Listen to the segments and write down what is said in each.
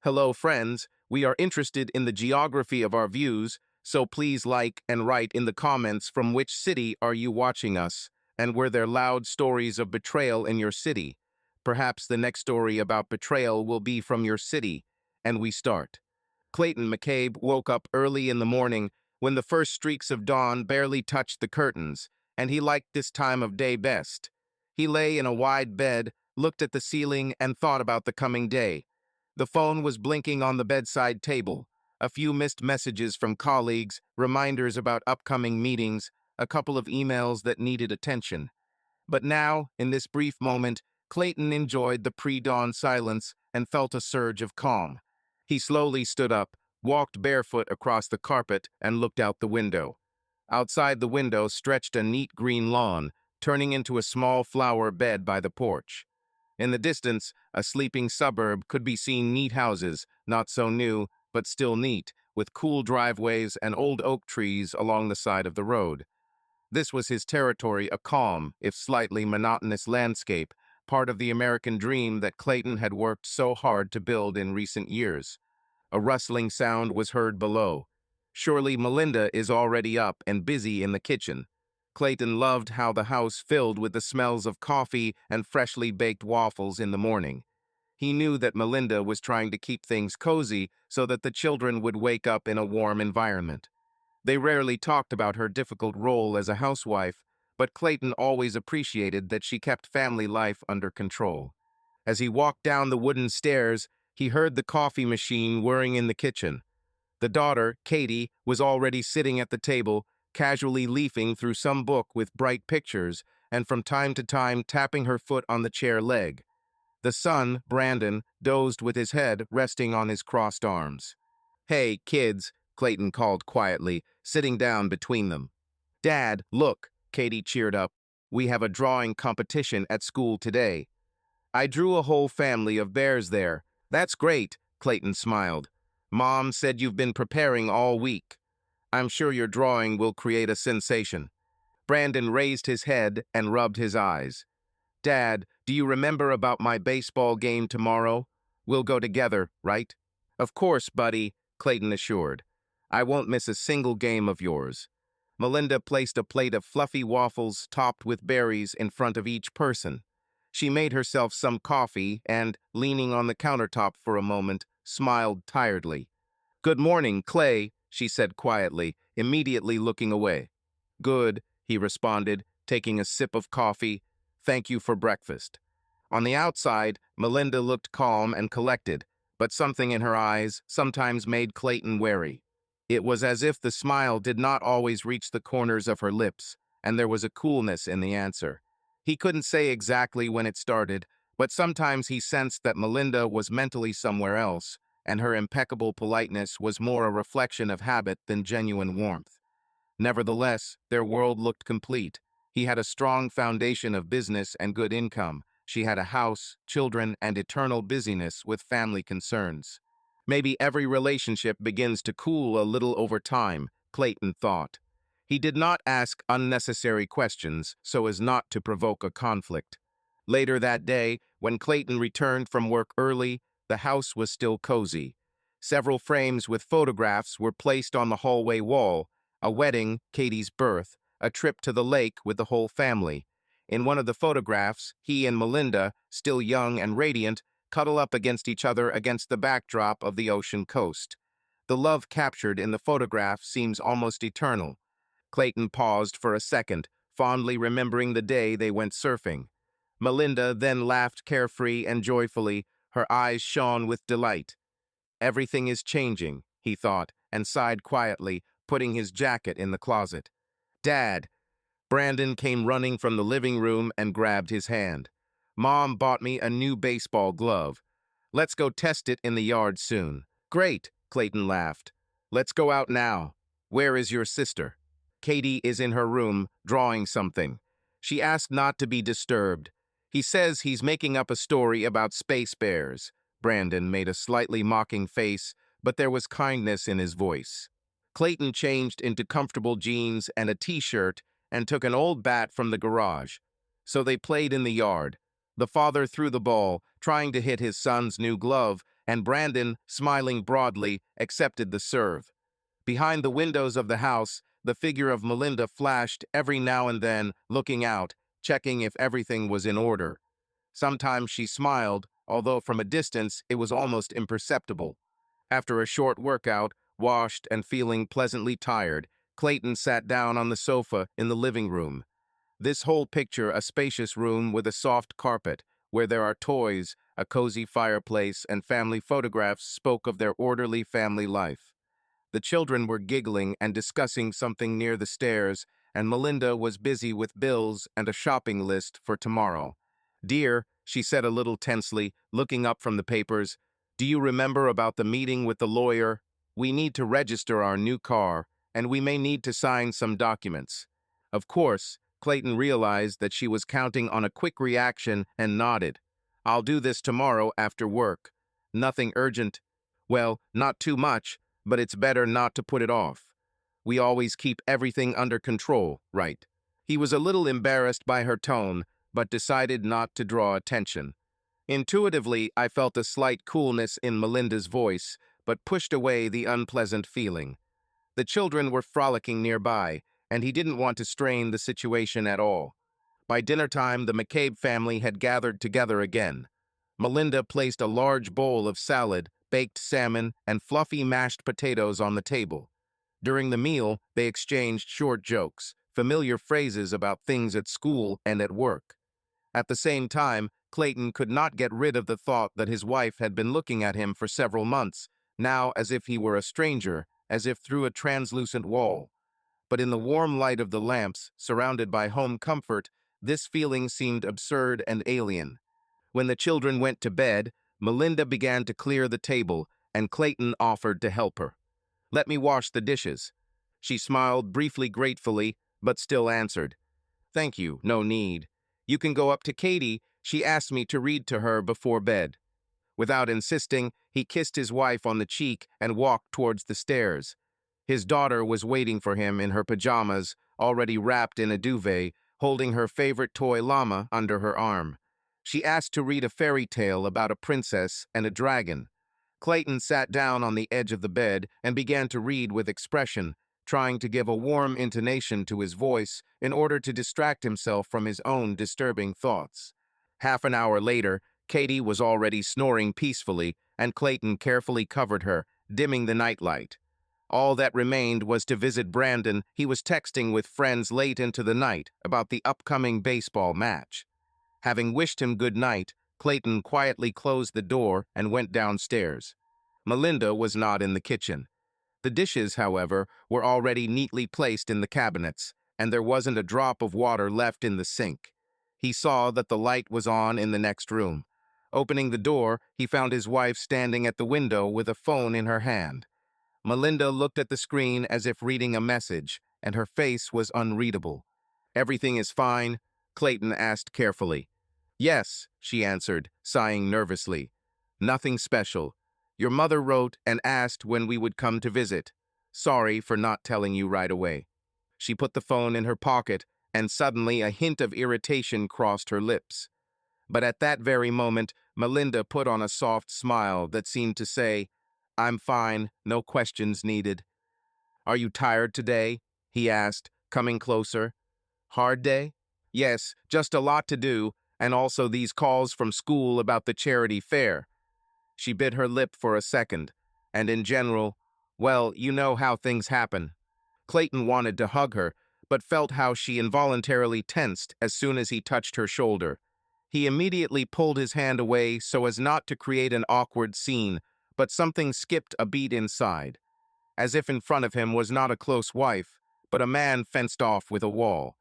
Hello, friends. We are interested in the geography of our views, so please like and write in the comments from which city are you watching us, and were there loud stories of betrayal in your city. Perhaps the next story about betrayal will be from your city, and we start. Clayton McCabe woke up early in the morning when the first streaks of dawn barely touched the curtains, and he liked this time of day best. He lay in a wide bed, looked at the ceiling, and thought about the coming day. The phone was blinking on the bedside table. A few missed messages from colleagues, reminders about upcoming meetings, a couple of emails that needed attention. But now, in this brief moment, Clayton enjoyed the pre-dawn silence and felt a surge of calm. He slowly stood up, walked barefoot across the carpet, and looked out the window. Outside the window stretched a neat green lawn, turning into a small flower bed by the porch. In the distance, a sleeping suburb could be seen neat houses, not so new, but still neat, with cool driveways and old oak trees along the side of the road. This was his territory, a calm, if slightly monotonous landscape, part of the American dream that Clayton had worked so hard to build in recent years. A rustling sound was heard below. Surely Melinda is already up and busy in the kitchen. Clayton loved how the house filled with the smells of coffee and freshly baked waffles in the morning. He knew that Melinda was trying to keep things cozy so that the children would wake up in a warm environment. They rarely talked about her difficult role as a housewife, but Clayton always appreciated that she kept family life under control. As he walked down the wooden stairs, he heard the coffee machine whirring in the kitchen. The daughter, Katie, was already sitting at the table, casually leafing through some book with bright pictures, and from time to time tapping her foot on the chair leg. The son, Brandon, dozed with his head resting on his crossed arms. "Hey, kids," Clayton called quietly, sitting down between them. "Dad, look," Katie cheered up. "We have a drawing competition at school today." "I drew a whole family of bears there." "That's great," Clayton smiled. "Mom said you've been preparing all week. I'm sure your drawing will create a sensation." Brandon raised his head and rubbed his eyes. "Dad, do you remember about my baseball game tomorrow? We'll go together, right?" "Of course, buddy," Clayton assured. "I won't miss a single game of yours." Melinda placed a plate of fluffy waffles topped with berries in front of each person. She made herself some coffee and, leaning on the countertop for a moment, smiled tiredly. "Good morning, Clay," she said quietly, immediately looking away. "Good," he responded, taking a sip of coffee. "Thank you for breakfast." On the outside, Melinda looked calm and collected, but something in her eyes sometimes made Clayton wary. It was as if the smile did not always reach the corners of her lips, and there was a coolness in the answer. He couldn't say exactly when it started, but sometimes he sensed that Melinda was mentally somewhere else, and her impeccable politeness was more a reflection of habit than genuine warmth. Nevertheless, their world looked complete. He had a strong foundation of business and good income. She had a house, children, and eternal busyness with family concerns. Maybe every relationship begins to cool a little over time, Clayton thought. He did not ask unnecessary questions so as not to provoke a conflict. Later that day, when Clayton returned from work early, the house was still cozy. Several frames with photographs were placed on the hallway wall: a wedding, Katie's birth, a trip to the lake with the whole family. In one of the photographs, he and Melinda, still young and radiant, cuddle up against each other against the backdrop of the ocean coast. The love captured in the photograph seems almost eternal. Clayton paused for a second, fondly remembering the day they went surfing. Melinda then laughed carefree and joyfully, her eyes shone with delight. "Everything is changing," he thought, and sighed quietly, putting his jacket in the closet. "Dad!" Brandon came running from the living room and grabbed his hand. "Mom bought me a new baseball glove. Let's go test it in the yard soon." "Great," Clayton laughed. "Let's go out now." "Where is your sister?" "Katie is in her room, drawing something. She asked not to be disturbed. He says he's making up a story about space bears." Brandon made a slightly mocking face, but there was kindness in his voice. Clayton changed into comfortable jeans and a t-shirt and took an old bat from the garage. So they played in the yard. The father threw the ball, trying to hit his son's new glove, and Brandon, smiling broadly, accepted the serve. Behind the windows of the house, the figure of Melinda flashed every now and then, looking out, checking if everything was in order. Sometimes she smiled, although from a distance it was almost imperceptible. After a short workout, washed and feeling pleasantly tired, Clayton sat down on the sofa in the living room. This whole picture a spacious room with a soft carpet, where there are toys, a cozy fireplace, and family photographs spoke of their orderly family life. The children were giggling and discussing something near the stairs, and Melinda was busy with bills and a shopping list for tomorrow. "Dear," she said a little tensely, looking up from the papers, "do you remember about the meeting with the lawyer? We need to register our new car, and we may need to sign some documents." Of course, Clayton realized that she was counting on a quick reaction and nodded. "I'll do this tomorrow after work. Nothing urgent. Well, not too much, but it's better not to put it off. We always keep everything under control, right?" He was a little embarrassed by her tone, but decided not to draw attention. Intuitively, I felt a slight coolness in Melinda's voice, but pushed away the unpleasant feeling. The children were frolicking nearby, and he didn't want to strain the situation at all. By dinner time, the McCabe family had gathered together again. Melinda placed a large bowl of salad, baked salmon, and fluffy mashed potatoes on the table. During the meal, they exchanged short jokes, familiar phrases about things at school and at work. At the same time, Clayton could not get rid of the thought that his wife had been looking at him for several months, now as if he were a stranger, as if through a translucent wall. But in the warm light of the lamps, surrounded by home comfort, this feeling seemed absurd and alien. When the children went to bed, Melinda began to clear the table, and Clayton offered to help her. "Let me wash the dishes." She smiled briefly gratefully, but still answered, "Thank you, no need. You can go up to Katie. She asked me to read to her before bed." Without insisting, he kissed his wife on the cheek and walked towards the stairs. His daughter was waiting for him in her pajamas, already wrapped in a duvet, holding her favorite toy llama under her arm. She asked to read a fairy tale about a princess and a dragon. Clayton sat down on the edge of the bed and began to read with expression, trying to give a warm intonation to his voice in order to distract himself from his own disturbing thoughts. Half an hour later, Katie was already snoring peacefully, and Clayton carefully covered her, dimming the nightlight. All that remained was to visit Brandon. He was texting with friends late into the night about the upcoming baseball match. Having wished him good night, Clayton quietly closed the door and went downstairs. Melinda was not in the kitchen. The dishes, however, were already neatly placed in the cabinets, and there wasn't a drop of water left in the sink. He saw that the light was on in the next room. Opening the door, he found his wife standing at the window with a phone in her hand. Melinda looked at the screen as if reading a message, and her face was unreadable. "Everything is fine?" Clayton asked carefully. "Yes," she answered, sighing nervously. "Nothing special. Your mother wrote and asked when we would come to visit. Sorry for not telling you right away." She put the phone in her pocket, and suddenly a hint of irritation crossed her lips. But at that very moment, Melinda put on a soft smile that seemed to say, "I'm fine, no questions needed." "Are you tired today?" he asked, coming closer. "Hard day?" "Yes, just a lot to do, and also these calls from school about the charity fair." She bit her lip for a second, and in general, well, you know how things happen. Clayton wanted to hug her, but felt how she involuntarily tensed as soon as he touched her shoulder. He immediately pulled his hand away so as not to create an awkward scene, but something skipped a beat inside, as if in front of him was not a close wife, but a man fenced off with a wall.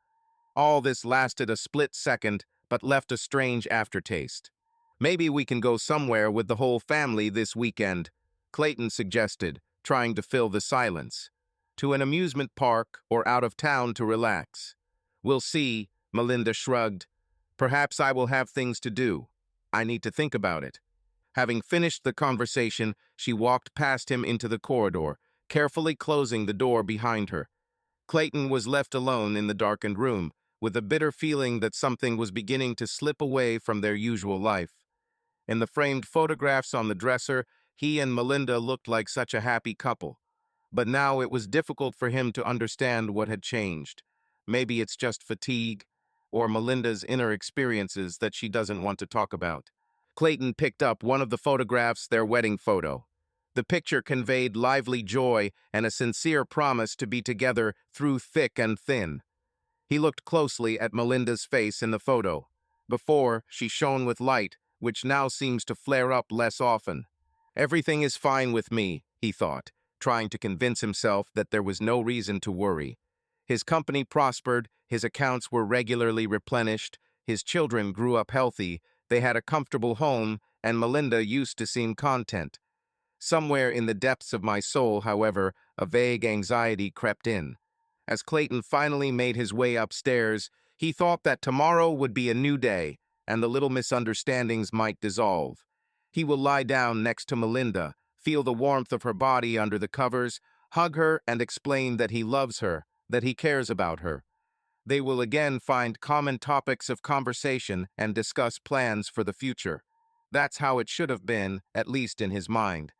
All this lasted a split second, but left a strange aftertaste. "Maybe we can go somewhere with the whole family this weekend," Clayton suggested, trying to fill the silence. "To an amusement park or out of town to relax." "We'll see," Melinda shrugged. "Perhaps I will have things to do. I need to think about it." Having finished the conversation, she walked past him into the corridor, carefully closing the door behind her. Clayton was left alone in the darkened room, with a bitter feeling that something was beginning to slip away from their usual life. In the framed photographs on the dresser, he and Melinda looked like such a happy couple. But now it was difficult for him to understand what had changed. Maybe it's just fatigue, or Melinda's inner experiences that she doesn't want to talk about. Clayton picked up one of the photographs, their wedding photo. The picture conveyed lively joy and a sincere promise to be together through thick and thin. He looked closely at Melinda's face in the photo. Before, she shone with light, which now seems to flare up less often. Everything is fine with me, he thought, trying to convince himself that there was no reason to worry. His company prospered, his accounts were regularly replenished, his children grew up healthy, they had a comfortable home, and Melinda used to seem content. Somewhere in the depths of my soul, however, a vague anxiety crept in. As Clayton finally made his way upstairs, he thought that tomorrow would be a new day, and the little misunderstandings might dissolve. He will lie down next to Melinda, feel the warmth of her body under the covers, hug her, and explain that he loves her, that he cares about her. They will again find common topics of conversation and discuss plans for the future. That's how it should have been, at least in his mind.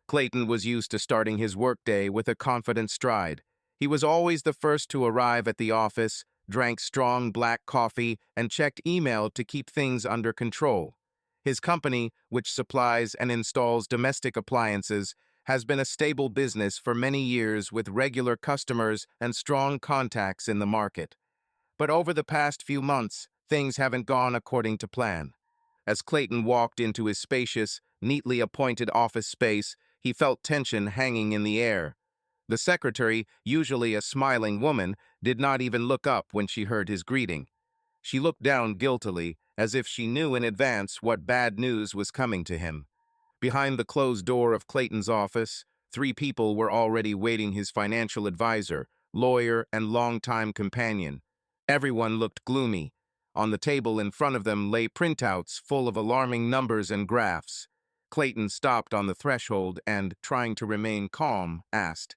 Clayton was used to starting his workday with a confident stride. He was always the first to arrive at the office, drank strong black coffee, and checked email to keep things under control. His company, which supplies and installs domestic appliances, has been a stable business for many years with regular customers and strong contacts in the market. But over the past few months, things haven't gone according to plan. As Clayton walked into his spacious, neatly appointed office space, he felt tension hanging in the air. The secretary, usually a smiling woman, did not even look up when she heard his greeting. She looked down guiltily, as if she knew in advance what bad news was coming to him. Behind the closed door of Clayton's office, 3 people were already waiting: his financial advisor, lawyer, and longtime companion. Everyone looked gloomy. On the table in front of them lay printouts full of alarming numbers and graphs. Clayton stopped on the threshold and, trying to remain calm, asked,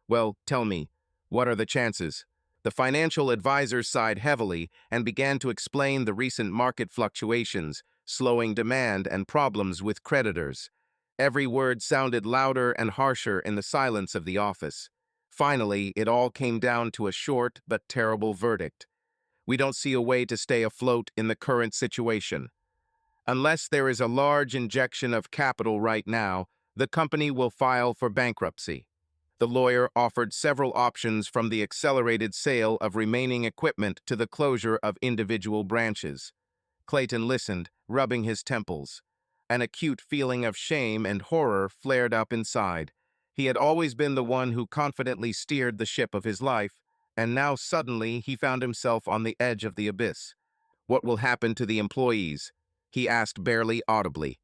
"Well, tell me, what are the chances?" The financial advisor sighed heavily and began to explain the recent market fluctuations, slowing demand, and problems with creditors. Every word sounded louder and harsher in the silence of the office. Finally, it all came down to a short but terrible verdict. "We don't see a way to stay afloat in the current situation. Unless there is a large injection of capital right now, the company will file for bankruptcy." The lawyer offered several options, from the accelerated sale of remaining equipment to the closure of individual branches. Clayton listened, rubbing his temples. An acute feeling of shame and horror flared up inside. He had always been the one who confidently steered the ship of his life, and now suddenly he found himself on the edge of the abyss. "What will happen to the employees?" he asked barely audibly.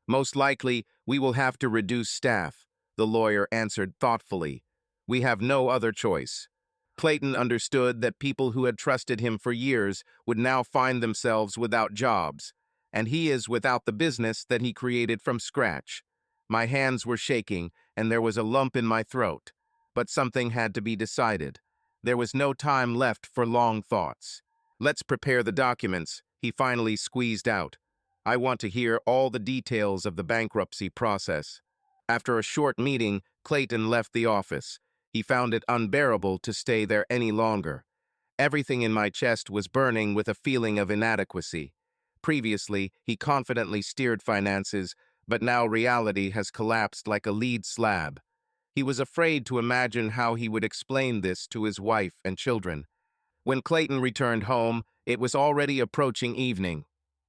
"Most likely, we will have to reduce staff," the lawyer answered thoughtfully. "We have no other choice." Clayton understood that people who had trusted him for years would now find themselves without jobs, and he is without the business that he created from scratch. My hands were shaking, and there was a lump in my throat. But something had to be decided. There was no time left for long thoughts. "Let's prepare the documents," he finally squeezed out. "I want to hear all the details of the bankruptcy process." After a short meeting, Clayton left the office. He found it unbearable to stay there any longer. Everything in my chest was burning with a feeling of inadequacy. Previously, he confidently steered finances, but now reality has collapsed like a lead slab. He was afraid to imagine how he would explain this to his wife and children. When Clayton returned home, it was already approaching evening.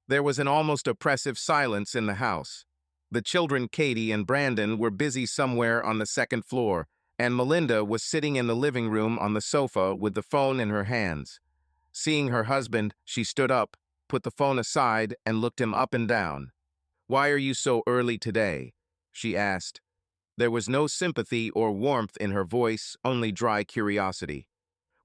There was an almost oppressive silence in the house. The children, Katie and Brandon, were busy somewhere on the second floor, and Melinda was sitting in the living room on the sofa with the phone in her hands. Seeing her husband, she stood up, put the phone aside, and looked him up and down. "Why are you so early today?" she asked. There was no sympathy or warmth in her voice, only dry curiosity.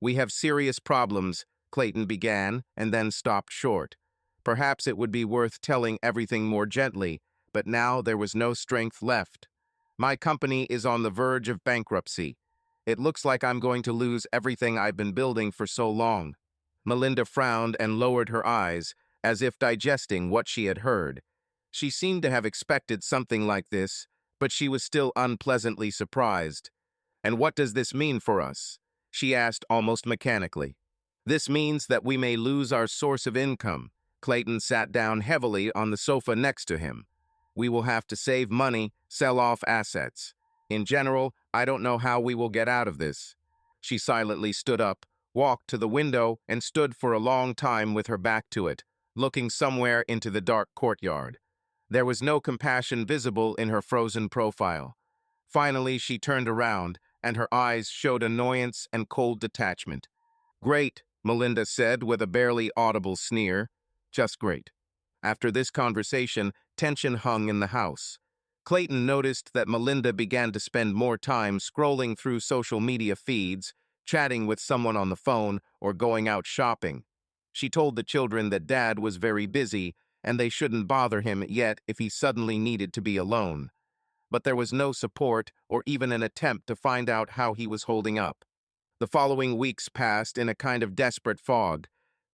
"We have serious problems," Clayton began, and then stopped short. Perhaps it would be worth telling everything more gently, but now there was no strength left. "My company is on the verge of bankruptcy. It looks like I'm going to lose everything I've been building for so long." Melinda frowned and lowered her eyes, as if digesting what she had heard. She seemed to have expected something like this, but she was still unpleasantly surprised. "And what does this mean for us?" she asked almost mechanically. "This means that we may lose our source of income." Clayton sat down heavily on the sofa next to him. "We will have to save money, sell off assets. In general, I don't know how we will get out of this." She silently stood up, walked to the window, and stood for a long time with her back to it, looking somewhere into the dark courtyard. There was no compassion visible in her frozen profile. Finally, she turned around, and her eyes showed annoyance and cold detachment. "Great," Melinda said with a barely audible sneer. "Just great." After this conversation, tension hung in the house. Clayton noticed that Melinda began to spend more time scrolling through social media feeds, chatting with someone on the phone, or going out shopping. She told the children that Dad was very busy and they shouldn't bother him yet if he suddenly needed to be alone. But there was no support or even an attempt to find out how he was holding up. The following weeks passed in a kind of desperate fog.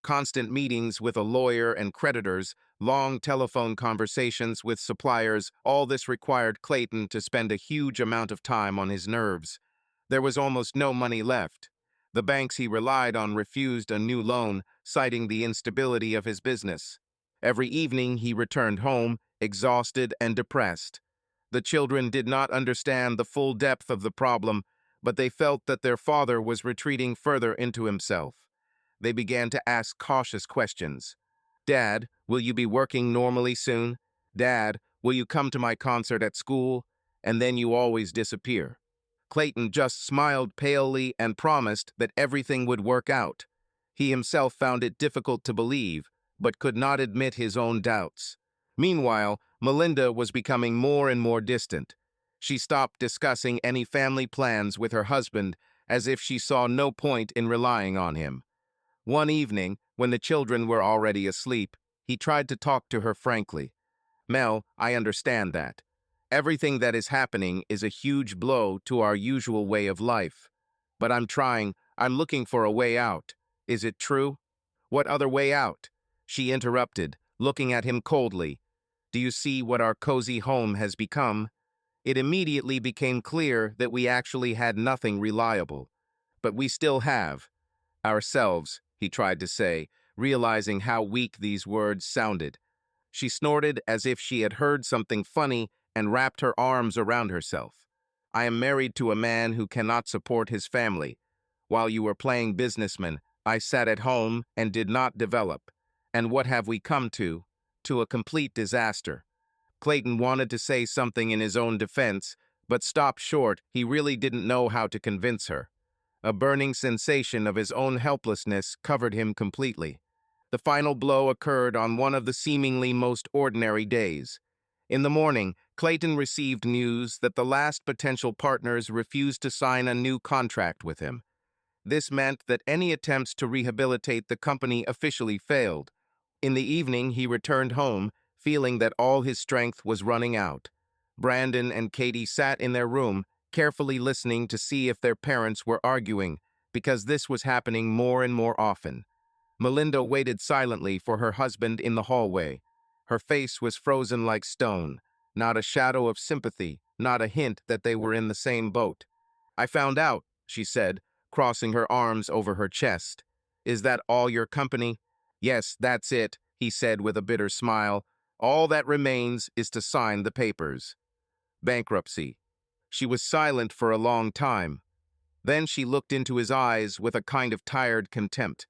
Constant meetings with a lawyer and creditors, long telephone conversations with suppliers, all this required Clayton to spend a huge amount of time on his nerves. There was almost no money left. The banks he relied on refused a new loan, citing the instability of his business. Every evening he returned home, exhausted and depressed. The children did not understand the full depth of the problem, but they felt that their father was retreating further into himself. They began to ask cautious questions. "Dad, will you be working normally soon? Dad, will you come to my concert at school?" And then you always disappear. Clayton just smiled palely and promised that everything would work out. He himself found it difficult to believe, but could not admit his own doubts. Meanwhile, Melinda was becoming more and more distant. She stopped discussing any family plans with her husband, as if she saw no point in relying on him. One evening, when the children were already asleep, he tried to talk to her frankly. "Mel, I understand that. Everything that is happening is a huge blow to our usual way of life. But I'm looking for a way out. Is it true?" "What other way out?" she interrupted, looking at him coldly. "Do you see what our cozy home has become?" It immediately became clear that we actually had nothing reliable. "But we still have ourselves," he tried to say, realizing how weak these words sounded. She snorted as if she had heard something funny and wrapped her arms around herself. "I am married to a man who cannot support his family. While you were playing businessman, I sat at home and did not develop. And what have we come to? To a complete disaster." Clayton wanted to say something in his own defense, but stopped short. He really didn't know how to convince her. A burning sensation of his own helplessness covered him completely. The final blow occurred on one of the seemingly most ordinary days. In the morning, Clayton received news that the last potential partners refused to sign a new contract with him. This meant that any attempts to rehabilitate the company officially failed. In the evening, he returned home, feeling that all his strength was running out. Brandon and Katie sat in their room, carefully listening to see if their parents were arguing, because this was happening more and more often. Melinda waited silently for her husband in the hallway. Her face was frozen like stone, not a shadow of sympathy, not a hint that they were in the same boat. "I found out," she said, crossing her arms over her chest. "Is that all your company?" "Yes, that's it," he said with a bitter smile. "All that remains is to sign the papers." Bankruptcy. She was silent for a long time. Then she looked into his eyes with a kind of tired contempt.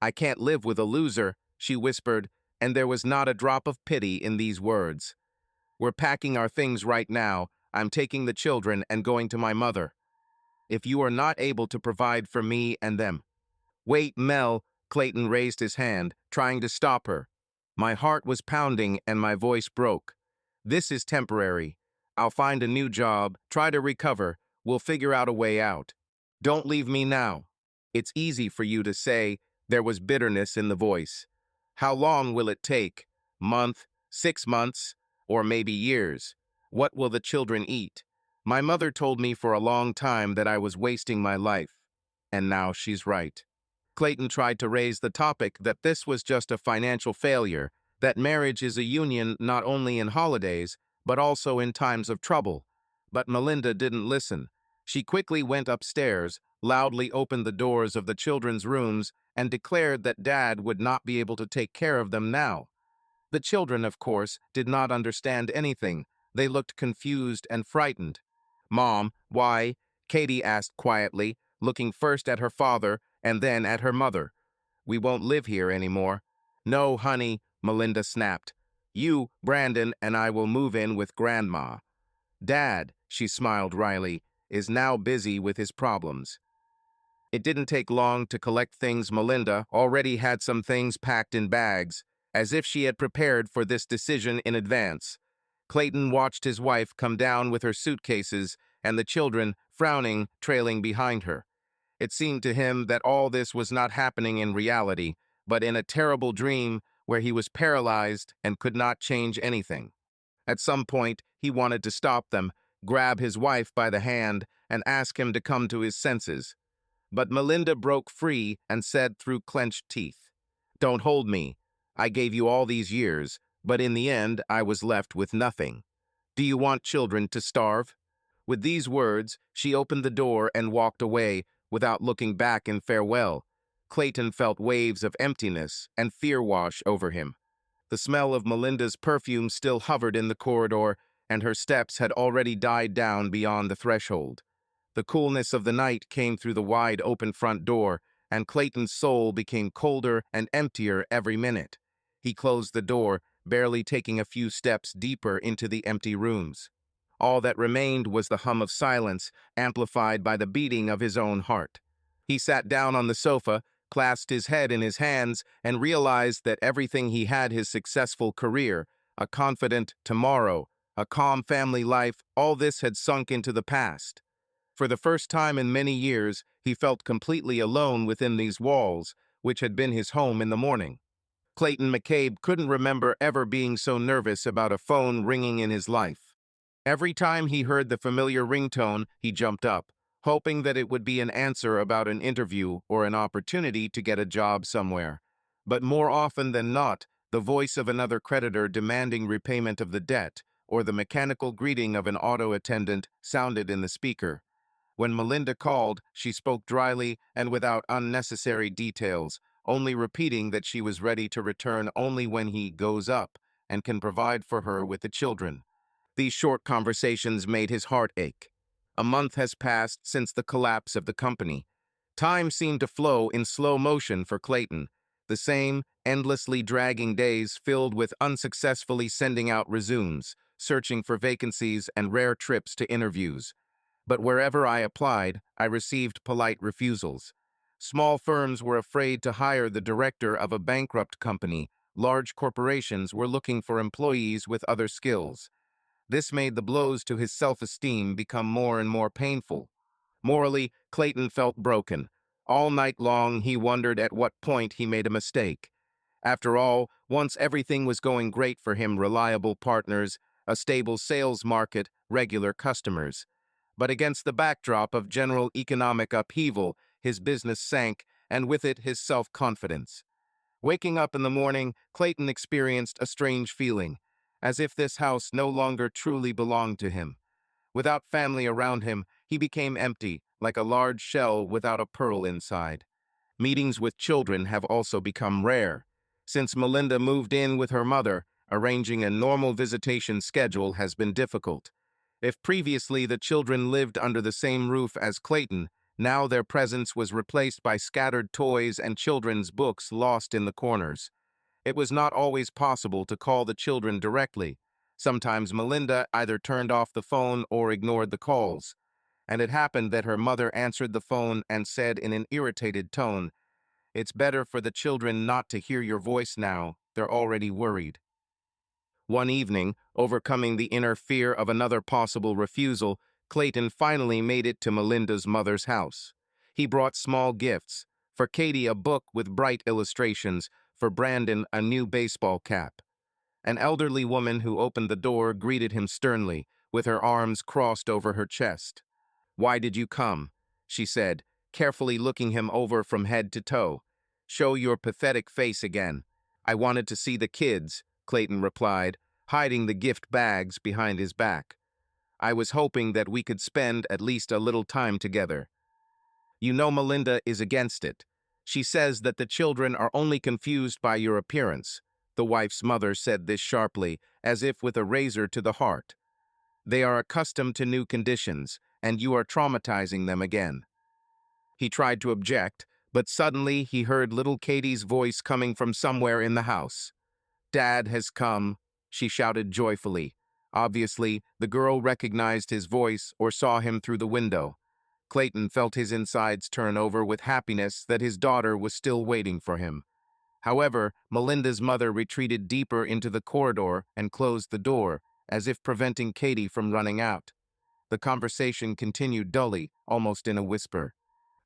"I can't live with a loser," she whispered, and there was not a drop of pity in these words. "We're packing our things right now. I'm taking the children and going to my mother. If you are not able to provide for me and them—" "Wait, Mel," Clayton raised his hand, trying to stop her. My heart was pounding and my voice broke. "This is temporary. I'll find a new job, try to recover. We'll figure out a way out. Don't leave me now." "It's easy for you to say." There was bitterness in the voice. "How long will it take? Month, 6 months, or maybe years? What will the children eat? My mother told me for a long time that I was wasting my life. And now she's right." Clayton tried to raise the topic that this was just a financial failure, that marriage is a union not only in holidays, but also in times of trouble. But Melinda didn't listen. She quickly went upstairs, loudly opened the doors of the children's rooms, and declared that Dad would not be able to take care of them now. The children, of course, did not understand anything. They looked confused and frightened. "Mom, why?" Katie asked quietly, looking first at her father and then at her mother. "We won't live here anymore." "No, honey," Melinda snapped. "You, Brandon, and I will move in with Grandma. Dad," she smiled wryly, "is now busy with his problems." It didn't take long to collect things. Melinda already had some things packed in bags, as if she had prepared for this decision in advance. Clayton watched his wife come down with her suitcases and the children, frowning, trailing behind her. It seemed to him that all this was not happening in reality, but in a terrible dream where he was paralyzed and could not change anything. At some point, he wanted to stop them, grab his wife by the hand, and ask him to come to his senses. But Melinda broke free and said through clenched teeth, "Don't hold me. I gave you all these years, but in the end I was left with nothing. Do you want children to starve?" With these words, she opened the door and walked away without looking back in farewell. Clayton felt waves of emptiness and fear wash over him. The smell of Melinda's perfume still hovered in the corridor, and her steps had already died down beyond the threshold. The coolness of the night came through the wide open front door, and Clayton's soul became colder and emptier every minute. He closed the door, barely taking a few steps deeper into the empty rooms. All that remained was the hum of silence, amplified by the beating of his own heart. He sat down on the sofa, clasped his head in his hands, and realized that everything he had, his successful career, a confident tomorrow, a calm family life, all this had sunk into the past. For the first time in many years, he felt completely alone within these walls, which had been his home in the morning. Clayton McCabe couldn't remember ever being so nervous about a phone ringing in his life. Every time he heard the familiar ringtone, he jumped up, hoping that it would be an answer about an interview or an opportunity to get a job somewhere. But more often than not, the voice of another creditor demanding repayment of the debt, or the mechanical greeting of an auto attendant, sounded in the speaker. When Melinda called, she spoke dryly and without unnecessary details, only repeating that she was ready to return only when he goes up and can provide for her with the children. These short conversations made his heart ache. A month has passed since the collapse of the company. Time seemed to flow in slow motion for Clayton, the same endlessly dragging days filled with unsuccessfully sending out resumes, searching for vacancies, and rare trips to interviews. But wherever I applied, I received polite refusals. Small firms were afraid to hire the director of a bankrupt company. Large corporations were looking for employees with other skills. This made the blows to his self-esteem become more and more painful. Morally, Clayton felt broken. All night long, he wondered at what point he made a mistake. After all, once everything was going great for him, reliable partners, a stable sales market, regular customers. But against the backdrop of general economic upheaval, his business sank, and with it his self-confidence. Waking up in the morning, Clayton experienced a strange feeling, as if this house no longer truly belonged to him. Without family around him, he became empty, like a large shell without a pearl inside. Meetings with children have also become rare. Since Melinda moved in with her mother, arranging a normal visitation schedule has been difficult. If previously the children lived under the same roof as Clayton, now their presence was replaced by scattered toys and children's books lost in the corners. It was not always possible to call the children directly. Sometimes Melinda either turned off the phone or ignored the calls. And it happened that her mother answered the phone and said in an irritated tone, "It's better for the children not to hear your voice now. They're already worried." One evening, overcoming the inner fear of another possible refusal, Clayton finally made it to Melinda's mother's house. He brought small gifts. For Katie, a book with bright illustrations. For Brandon, a new baseball cap. An elderly woman who opened the door greeted him sternly, with her arms crossed over her chest. "Why did you come?" she said, carefully looking him over from head to toe. "Show your pathetic face again. I wanted to see the kids. Clayton replied, hiding the gift bags behind his back. I was hoping that we could spend at least a little time together. You know Melinda is against it. She says that the children are only confused by your appearance. The wife's mother said this sharply, as if with a razor to the heart. They are accustomed to new conditions, and you are traumatizing them again. He tried to object, but suddenly he heard little Katie's voice coming from somewhere in the house. Dad has come, she shouted joyfully. Obviously, the girl recognized his voice or saw him through the window. Clayton felt his insides turn over with happiness that his daughter was still waiting for him. However, Melinda's mother retreated deeper into the corridor and closed the door, as if preventing Katie from running out. The conversation continued dully, almost in a whisper.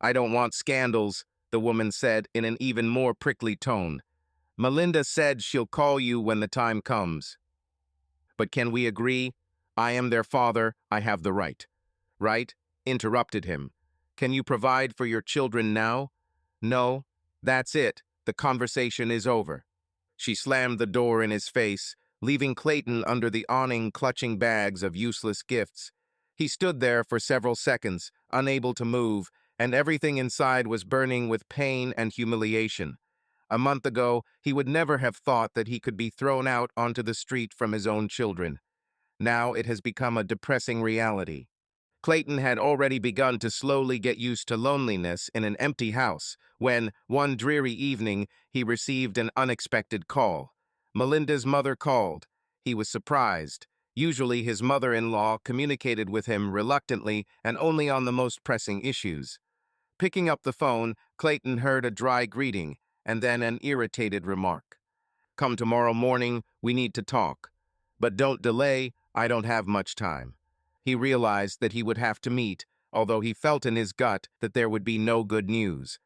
I don't want scandals, the woman said in an even more prickly tone. Melinda said she'll call you when the time comes. But can we agree? I am their father, I have the right. Right? Interrupted him. Can you provide for your children now? No, that's it. The conversation is over. She slammed the door in his face, leaving Clayton under the awning clutching bags of useless gifts. He stood there for several seconds, unable to move, and everything inside was burning with pain and humiliation. A month ago, he would never have thought that he could be thrown out onto the street from his own children. Now it has become a depressing reality. Clayton had already begun to slowly get used to loneliness in an empty house when, one dreary evening, he received an unexpected call. Melinda's mother called. He was surprised. Usually his mother-in-law communicated with him reluctantly and only on the most pressing issues. Picking up the phone, Clayton heard a dry greeting and then an irritated remark. Come tomorrow morning, we need to talk. But don't delay, I don't have much time. He realized that he would have to meet, although he felt in his gut that there would be no good news.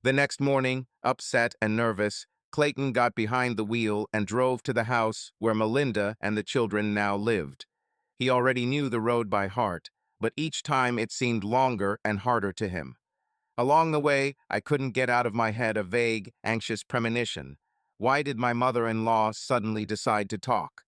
The next morning, upset and nervous, Clayton got behind the wheel and drove to the house where Melinda and the children now lived. He already knew the road by heart, but each time it seemed longer and harder to him. Along the way, I couldn't get out of my head a vague, anxious premonition. Why did my mother-in-law suddenly decide to talk?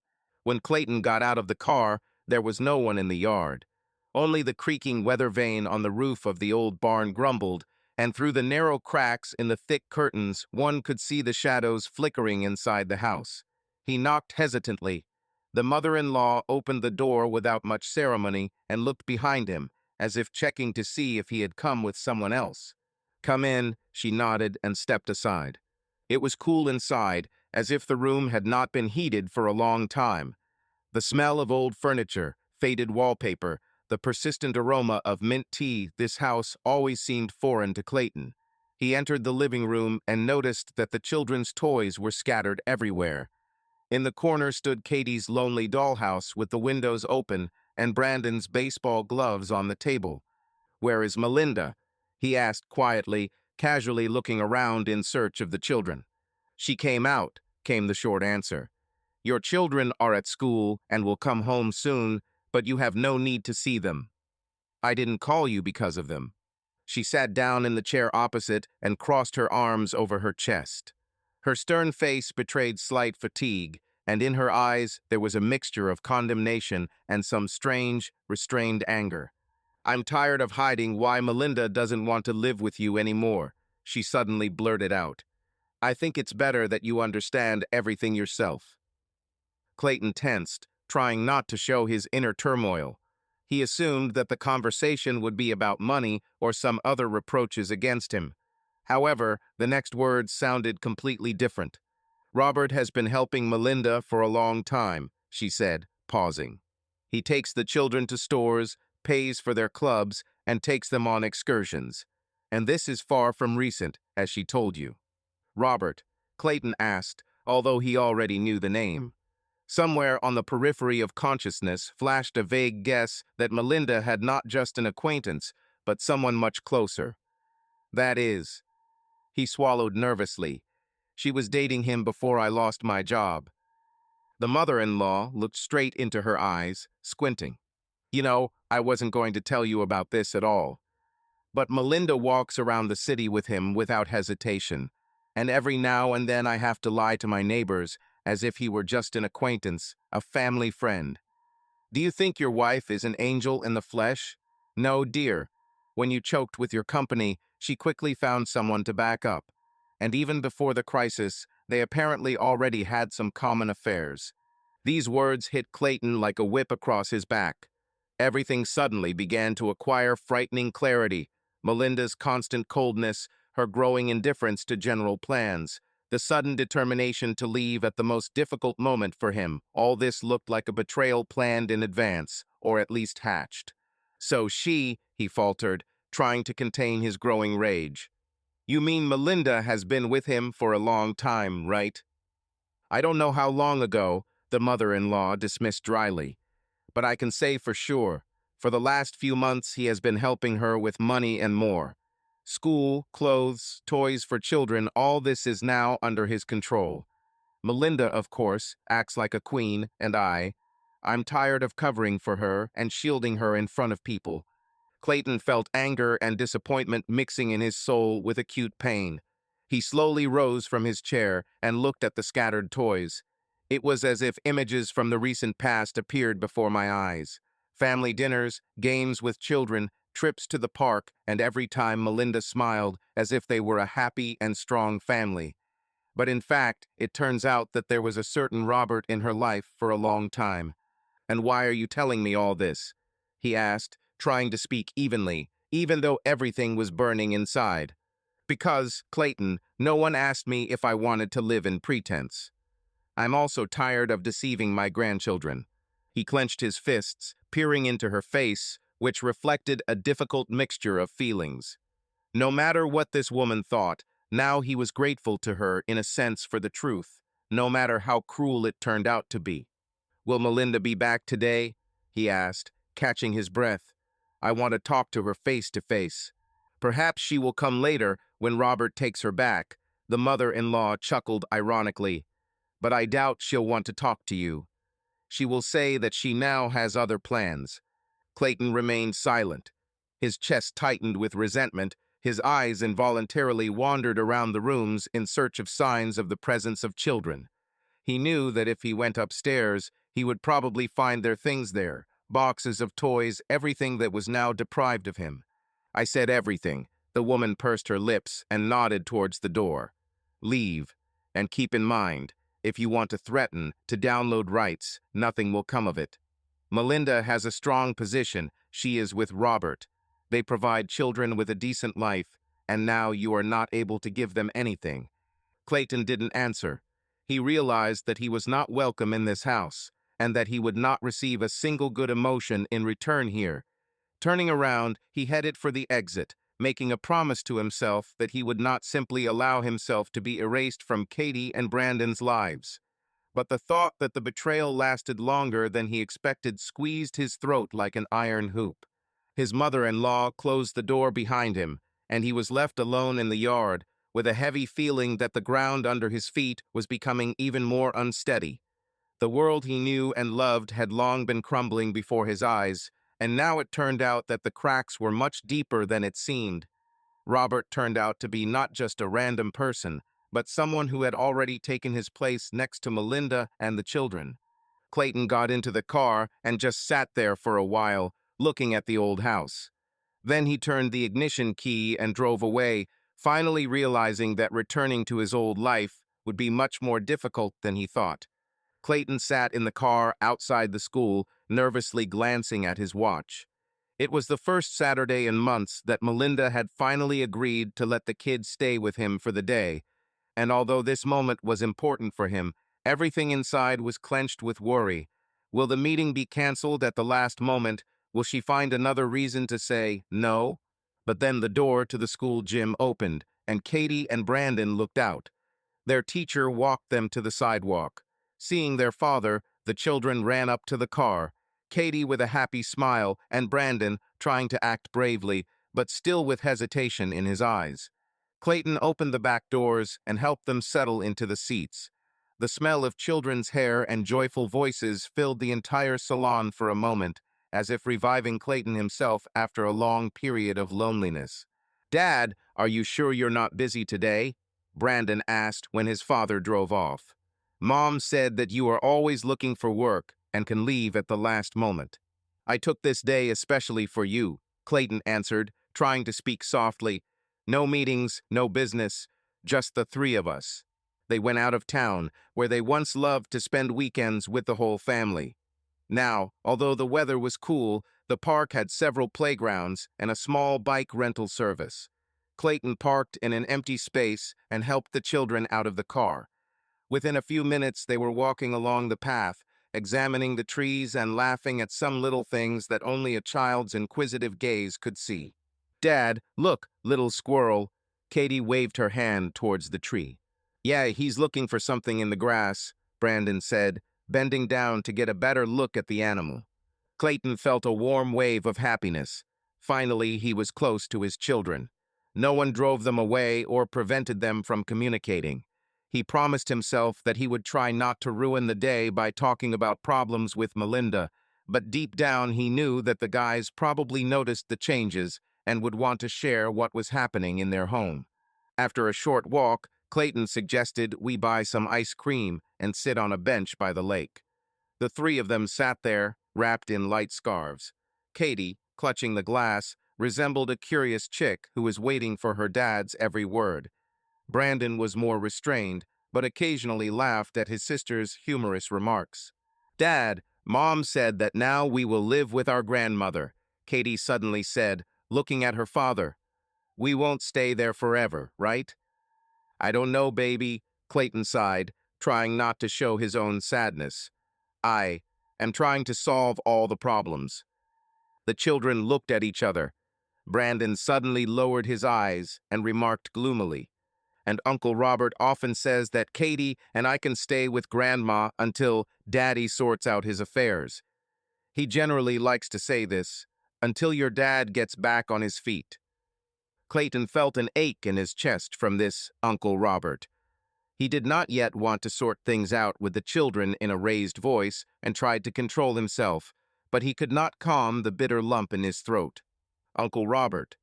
When Clayton got out of the car, there was no one in the yard. Only the creaking weather vane on the roof of the old barn grumbled, and through the narrow cracks in the thick curtains, one could see the shadows flickering inside the house. He knocked hesitantly. The mother-in-law opened the door without much ceremony and looked behind him, as if checking to see if he had come with someone else. Come in, she nodded and stepped aside. It was cool inside, as if the room had not been heated for a long time. The smell of old furniture, faded wallpaper, the persistent aroma of mint tea, this house always seemed foreign to Clayton. He entered the living room and noticed that the children's toys were scattered everywhere. In the corner stood Katie's lonely dollhouse with the windows open and Brandon's baseball gloves on the table. Where is Melinda? He asked quietly, casually looking around in search of the children. She came out, came the short answer. Your children are at school and will come home soon, but you have no need to see them. I didn't call you because of them. She sat down in the chair opposite and crossed her arms over her chest. Her stern face betrayed slight fatigue, and in her eyes there was a mixture of condemnation and some strange, restrained anger. I'm tired of hiding why Melinda doesn't want to live with you anymore, she suddenly blurted out. I think it's better that you understand everything yourself. Clayton tensed, trying not to show his inner turmoil. He assumed that the conversation would be about money or some other reproaches against him. However, the next words sounded completely different. Robert has been helping Melinda for a long time, she said, pausing. He takes the children to stores, pays for their clubs, and takes them on excursions. And this is far from recent, as she told you. Robert, Clayton asked, although he already knew the name. Somewhere on the periphery of consciousness flashed a vague guess that Melinda had not just an acquaintance, but someone much closer. That is. He swallowed nervously. She was dating him before I lost my job. The mother-in-law looked straight into her eyes, squinting. You know, I wasn't going to tell you about this at all. But Melinda walks around the city with him without hesitation, and every now and then I have to lie to my neighbors, as if he were just an acquaintance, a family friend. Do you think your wife is an angel in the flesh? No, dear. When you choked with your company, she quickly found someone to back up. And even before the crisis, they apparently already had some common affairs. These words hit Clayton like a whip across his back. Everything suddenly began to acquire frightening clarity. Melinda's constant coldness, her growing indifference to general plans, the sudden determination to leave at the most difficult moment for him. All this looked like a betrayal planned in advance, or at least hatched. So he faltered, trying to contain his growing rage. You mean Melinda has been with him for a long time, right? I don't know how long ago, the mother-in-law dismissed dryly. But I can say for sure, for the last few months he has been helping her with money and more. School, clothes, toys for children, all this is now under his control. Melinda, of course, acts like a queen, and I'm tired of covering for her and shielding her in front of people. Clayton felt anger and disappointment mixing in his soul with acute pain. He slowly rose from his chair and looked at the scattered toys. It was as if images from the recent past appeared before my eyes. Family dinners, games with children, trips to the park, and every time Melinda smiled as if they were a happy and strong family. But in fact, it turns out that there was a certain Robert in her life for a long time. And why are you telling me all this? He asked, trying to speak evenly, even though everything was burning inside. Because, Clayton, no one asked me if I wanted to live in pretense. I'm also tired of deceiving my grandchildren. He clenched his fists, peering into her face, which reflected a difficult mixture of feelings. No matter what this woman thought, now he was grateful to her in a sense for the truth, no matter how cruel it turned out to be. Will Melinda be back today? He asked, catching his breath. I want to talk to her face to face. Perhaps she will come later when Robert takes her back. The mother-in-law chuckled ironically. But I doubt she'll want to talk to you. She will say that she now has other plans. Clayton remained silent. His chest tightened with resentment. His eyes involuntarily wandered around the rooms in search of signs of the presence of children. He knew that if he went upstairs, he would probably find their things there, boxes of toys, everything that was now deprived of him. I said everything. The woman pursed her lips and nodded towards the door. Leave, and keep in mind, if you want to threaten to download rights, nothing will come of it. Melinda has a strong position. She is with Robert. They provide children with a decent life, and now you are not able to give them anything. Clayton didn't answer. He realized that he was not welcome in this house, and that he would not receive a single good emotion in return here. Turning around, he headed for the exit, making a promise to himself that he would not simply allow himself to be erased from Katie and Brandon's lives. But the thought that the betrayal lasted longer than he expected squeezed his throat like an iron hoop. His mother-in-law closed the door behind him, and he was left alone in the yard, with a heavy feeling that the ground under his feet was becoming even more unsteady. The world he knew and loved had long been crumbling before his eyes, and now it turned out that the cracks were much deeper than it seemed. Robert turned out to be not just a random person, but someone who had already taken his place next to Melinda and the children. Clayton got into the car and just sat there for a while, looking at the old house. Then he turned the ignition key and drove away, finally realizing that returning to his old life would be much more difficult than he thought. Clayton sat in the car outside the school, nervously glancing at his watch. It was the first Saturday in months that Melinda had finally agreed to let the kids stay with him for the day, and although this moment was important for him, everything inside was clenched with worry. Will the meeting be canceled at the last moment? Will she find another reason to say no? But then the door to the school gym opened, and Katie and Brandon looked out. Their teacher walked them to the sidewalk. Seeing their father, the children ran up to the car, Katie with a happy smile and Brandon trying to act bravely, but still with hesitation in his eyes. Clayton opened the back doors and helped them settle into the seats. The smell of children's hair and joyful voices filled the entire salon for a moment, as if reviving Clayton himself after a long period of loneliness. "Dad, are you sure you're not busy today?" Brandon asked when his father drove off. Mom said that you are always looking for work and can leave at the last moment. I took this day especially for you, Clayton answered, trying to speak softly. No meetings, no business, just the three of us. They went out of town, where they once loved to spend weekends with the whole family. Now, although the weather was cool, the park had several playgrounds and a small bike rental service. Clayton parked in an empty space and helped the children out of the car. Within a few minutes, they were walking along the path, examining the trees and laughing at some little things that only a child's inquisitive gaze could see. Dad, look, little squirrel. Katie waved her hand towards the tree. Yeah, he's looking for something in the grass, Brandon said, bending down to get a better look at the animal. Clayton felt a warm wave of happiness. Finally, he was close to his children. No one drove them away or prevented them from communicating. He promised himself that he would try not to ruin the day by talking about problems with Melinda, but deep down he knew that the guys probably noticed the changes and would want to share what was happening in their home. After a short walk, Clayton suggested we buy some ice cream and sit on a bench by the lake. The three of them sat there, wrapped in light scarves. Katie, clutching the glass, resembled a curious chick who was waiting for her dad's every word. Brandon was more restrained, but occasionally laughed at his sister's humorous remarks. Dad, Mom said that now we will live with our grandmother, Katie suddenly said, looking at her father. We won't stay there forever, right? I don't know, baby, Clayton sighed, trying not to show his own sadness. I am trying to solve all the problems. The children looked at each other. Brandon suddenly lowered his eyes and remarked gloomily, and Uncle Robert often says that Katie and I can stay with Grandma until Daddy sorts out his affairs. He generally likes to say this, until your dad gets back on his feet. Clayton felt an ache in his chest from this Uncle Robert. He did not yet want to sort things out with the children in a raised voice and tried to control himself, but he could not calm the bitter lump in his throat. Uncle Robert.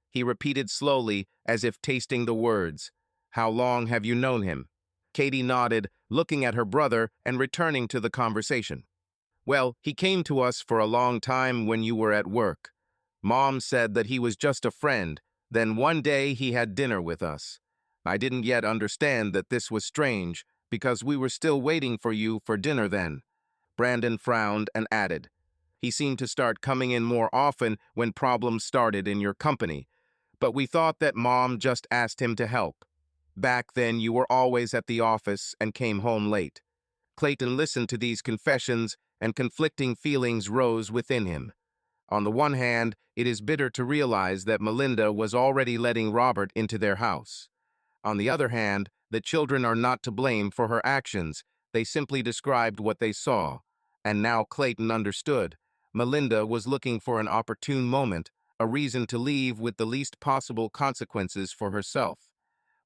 He repeated slowly, as if tasting the words. How long have you known him? Katie nodded, looking at her brother and returning to the conversation. Well, he came to us for a long time when you were at work. Mom said that he was just a friend. Then one day he had dinner with us. I didn't yet understand that this was strange, because we were still waiting for you for dinner then. Brandon frowned and added, he seemed to start coming in more often when problems started in your company, but we thought that Mom just asked him to help. Back then you were always at the office and came home late. Clayton listened to these confessions, and conflicting feelings rose within him. On the one hand, it is bitter to realize that Melinda was already letting Robert into their house. On the other hand, the children are not to blame for her actions. They simply described what they saw. And now Clayton understood. Melinda was looking for an opportune moment, a reason to leave with the least possible consequences for herself.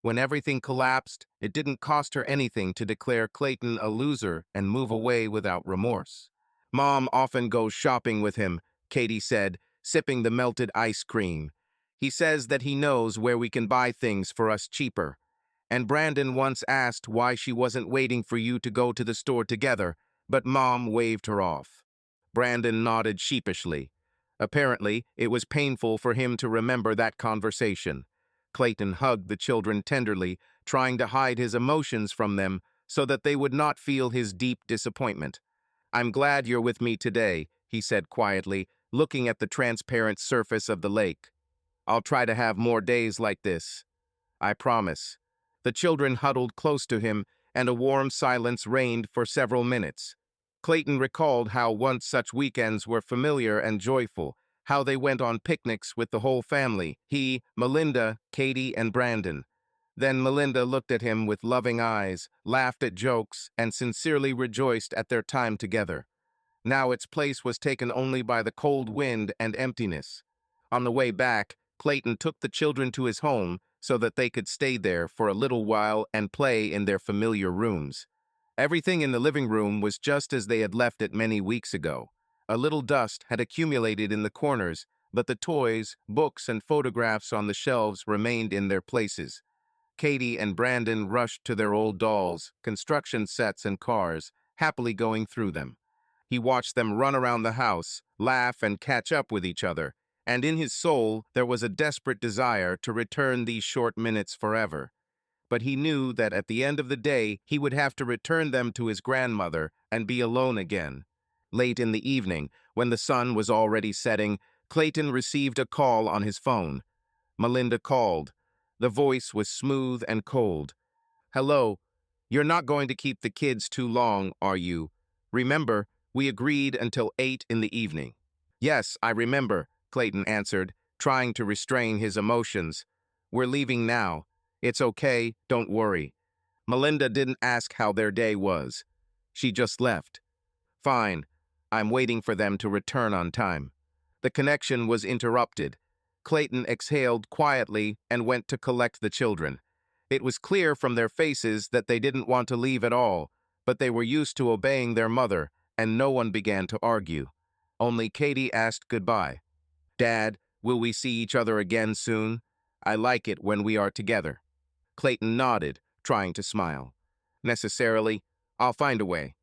When everything collapsed, it didn't cost her anything to declare Clayton a loser and move away without remorse. Mom often goes shopping with him, Katie said, sipping the melted ice cream. He says that he knows where we can buy things for us cheaper. And Brandon once asked why she wasn't waiting for you to go to the store together, but Mom waved her off. Brandon nodded sheepishly. Apparently, it was painful for him to remember that conversation. Clayton hugged the children tenderly, trying to hide his emotions from them so that they would not feel his deep disappointment. I'm glad you're with me today, he said quietly, looking at the transparent surface of the lake. I'll try to have more days like this. I promise. The children huddled close to him, and a warm silence reigned for several minutes. Clayton recalled how once such weekends were familiar and joyful, how they went on picnics with the whole family, he, Melinda, Katie, and Brandon. Then Melinda looked at him with loving eyes, laughed at jokes, and sincerely rejoiced at their time together. Now its place was taken only by the cold wind and emptiness. On the way back, Clayton took the children to his home so that they could stay there for a little while and play in their familiar rooms. Everything in the living room was just as they had left it many weeks ago. A little dust had accumulated in the corners, but the toys, books, and photographs on the shelves remained in their places. Katie and Brandon rushed to their old dolls, construction sets, and cars, happily going through them. He watched them run around the house, laugh, and catch up with each other, and in his soul there was a desperate desire to return these short minutes forever. But he knew that at the end of the day he would have to return them to his grandmother and be alone again. Late in the evening, when the sun was already setting, Clayton received a call on his phone. Melinda called. The voice was smooth and cold. "Hello. You're not going to keep the kids too long, are you? Remember, we agreed until 8 in the evening." "Yes, I remember," Clayton answered, trying to restrain his emotions. "We're leaving now. It's okay, don't worry." Melinda didn't ask how their day was. She just left. "Fine. I'm waiting for them to return on time." The connection was interrupted. Clayton exhaled quietly and went to collect the children. It was clear from their faces that they didn't want to leave at all, but they were used to obeying their mother, and no one began to argue. Only Katie asked goodbye. "Dad, will we see each other again soon? I like it when we are together." Clayton nodded, trying to smile. "Necessarily. I'll find a way."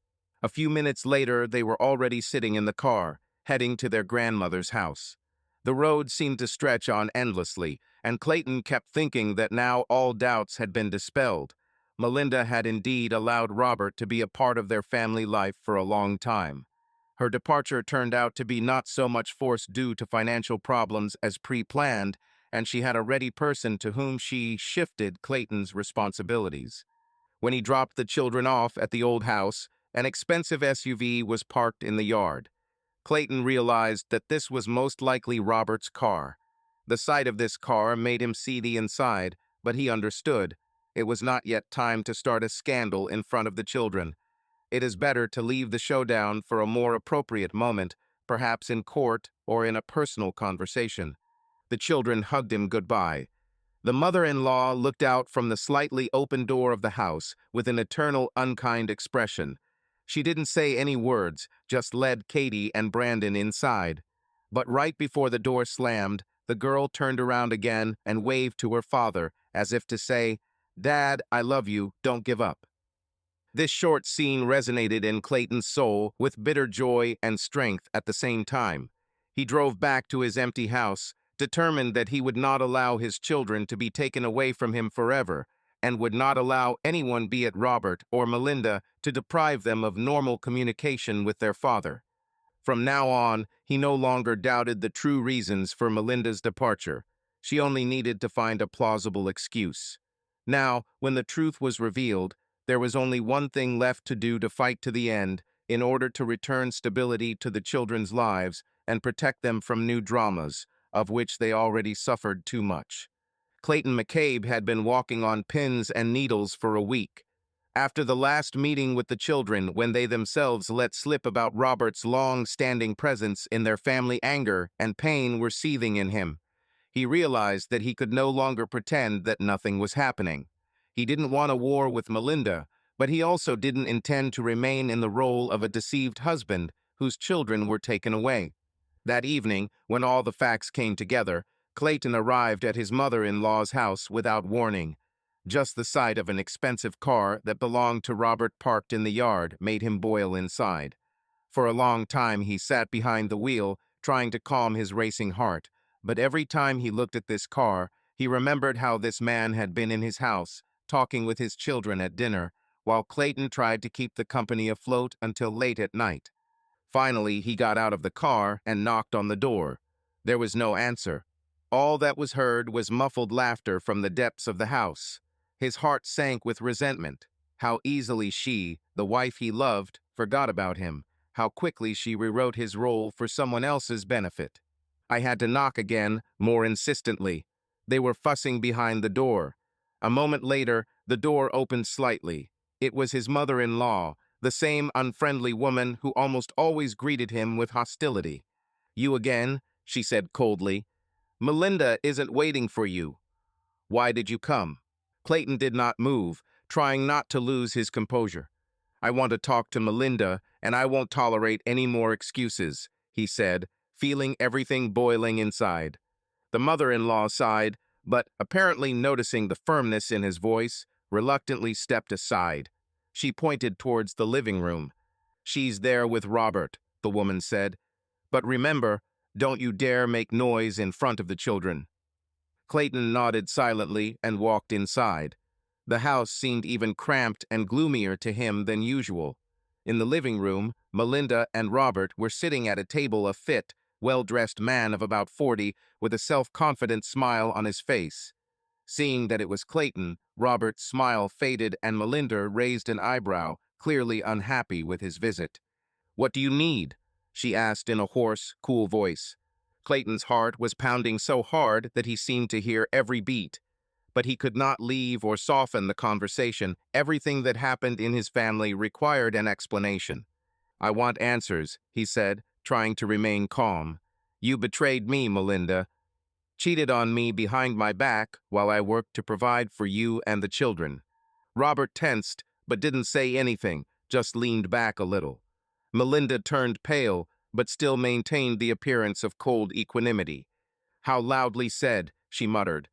A few minutes later, they were already sitting in the car, heading to their grandmother's house. The road seemed to stretch on endlessly, and Clayton kept thinking that now all doubts had been dispelled. Melinda had indeed allowed Robert to be a part of their family life for a long time. Her departure turned out to be not so much forced due to financial problems as pre-planned, and she had a ready person to whom she shifted Clayton's responsibilities. When he dropped the children off at the old house, an expensive SUV was parked in the yard. Clayton realized that this was most likely Robert's car. The sight of this car made him see the inside, but he understood. It was not yet time to start a scandal in front of the children. It is better to leave the showdown for a more appropriate moment, perhaps in court or in a personal conversation. The children hugged him goodbye. The mother-in-law looked out from the slightly open door of the house with an eternal unkind expression. She didn't say any words, just led Katie and Brandon inside. But right before the door slammed, the girl turned around again and waved to her father, as if to say, "Dad, I love you, don't give up." This short scene resonated in Clayton's soul with bitter joy and strength at the same time. He drove back to his empty house, determined that he would not allow his children to be taken away from him forever, and would not allow anyone, be it Robert or Melinda, to deprive them of normal communication with their father. From now on, he no longer doubted the true reasons for Melinda's departure. She only needed to find a plausible excuse. Now, when the truth was revealed, there was only one thing left to do to fight to the end in order to return stability to the children's lives and protect them from new dramas, of which they already suffered too much. Clayton McCabe had been walking on pins and needles for a week. After the last meeting with the children, when they themselves let slip about Robert's long-standing presence in their family, anger and pain were seething in him. He realized that he could no longer pretend that nothing was happening. He didn't want a war with Melinda, but he also didn't intend to remain in the role of a deceived husband whose children were taken away. That evening, when all the facts came together, Clayton arrived at his mother-in-law's house without warning. Just the sight of an expensive car that belonged to Robert parked in the yard made him boil inside. For a long time he sat behind the wheel, trying to calm his racing heart, but every time he looked at this car, he remembered how this man had been in his house, talking with his children at dinner, while Clayton tried to keep the company afloat until late at night. Finally, he got out of the car and knocked on the door. There was no answer. All that was heard was muffled laughter from the depths of the house. His heart sank with resentment. How easily she, the wife he loved, forgot about him. How quickly she rewrote his role for someone else's benefit. I had to knock again, more insistently. They were fussing behind the door. A moment later, the door opened slightly. It was his mother-in-law, the same unfriendly woman who almost always greeted him with hostility. "You again?" she said coldly. "Melinda isn't waiting for you. Why did you come?" Clayton did not move, trying not to lose his composure. "I want to talk to Melinda, and I won't tolerate any more excuses," he said, feeling everything boiling inside. The mother-in-law sighed, but apparently noticing the firmness in his voice, reluctantly stepped aside. She pointed towards the living room. "She's there with Robert," the woman said. "But remember, don't you dare make noise in front of the children." Clayton nodded silently and walked inside. The house seemed even cramped and gloomier to him than usual. In the living room, Melinda and Robert were sitting at a table, a fit, well-dressed man of about 40 with a self-confident smile on his face. Seeing that it was Clayton, Robert's smile faded and Melinda raised an eyebrow, clearly unhappy with his visit. "What do you need?" she asked in a hoarse, cool voice. Clayton's heart was pounding so hard that he seemed to hear every beat. But he could not leave or soften the conversation. Everything that happened in his family required an explanation. "I want answers," he said, trying to remain calm. "You betrayed me, Melinda. Cheated on me behind my back while I worked to provide for you and the children." Robert tensed, but didn't say anything, just leaned back a little. Melinda turned pale, but still maintained the appearance of cold equanimity. "How loudly said," she muttered.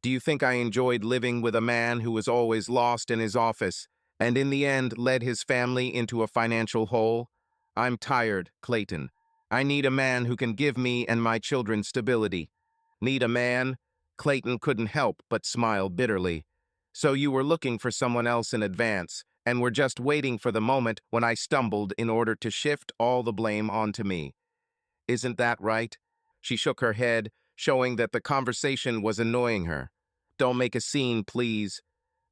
"Do you think I enjoyed living with a man who was always lost in his office, and in the end led his family into a financial hole? I'm tired, Clayton. I need a man who can give me and my children stability." "Need a man?" Clayton couldn't help but smile bitterly. "So you were looking for someone else in advance, and were just waiting for the moment when I stumbled in order to shift all the blame onto me. Isn't that right?" She shook her head, showing that the conversation was annoying her. "Don't make a scene, please.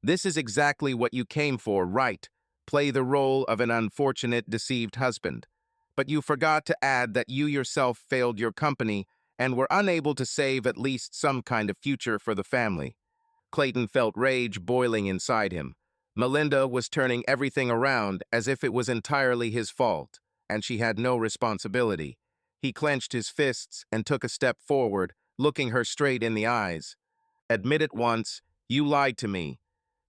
This is exactly what you came for, right? Play the role of an unfortunate, deceived husband. But you forgot to add that you yourself failed your company and were unable to save at least some kind of future for the family." Clayton felt rage boiling inside him. Melinda was turning everything around as if it was entirely his fault, and she had no responsibility. He clenched his fists and took a step forward, looking her straight in the eyes. "Admit at once, you lied to me.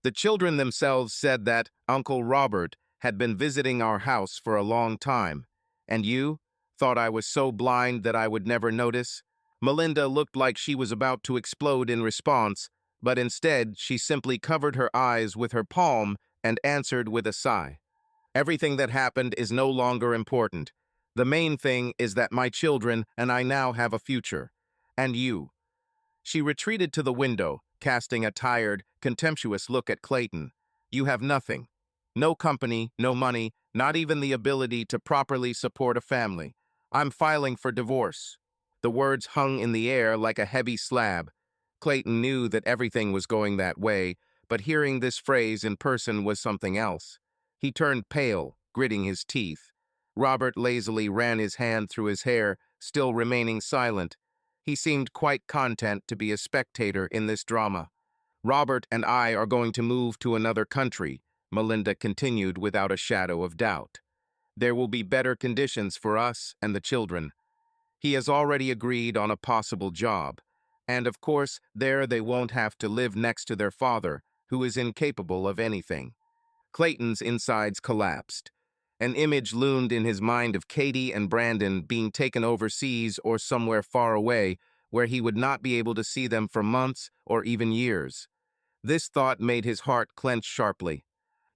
The children themselves said that Uncle Robert had been visiting our house for a long time. And you thought I was so blind that I would never notice?" Melinda looked like she was about to explode in response, but instead she simply covered her eyes with her palm and answered with a sigh. "Everything that happened is no longer important. The main thing is that my children and I now have a future. And you." She retreated to the window, casting a tired, contemptuous look at Clayton. "You have nothing. No company, no money, not even the ability to properly support a family. I'm filing for divorce." The words hung in the air like a heavy slab. Clayton knew that everything was going that way, but hearing this phrase in person was something else. He turned pale, gritting his teeth. Robert lazily ran his hand through his hair, still remaining silent. He seemed quite content to be a spectator in this drama. "Robert and I are going to move to another country," Melinda continued without a shadow of doubt. "There will be better conditions for us and the children. He has already agreed on a possible job. And of course, there they won't have to live next to their father, who is incapable of anything." Clayton's insides collapsed. An image loomed in his mind of Katie and Brandon being taken overseas or somewhere far away, where he would not be able to see them for months or even years. This thought made his heart clench sharply.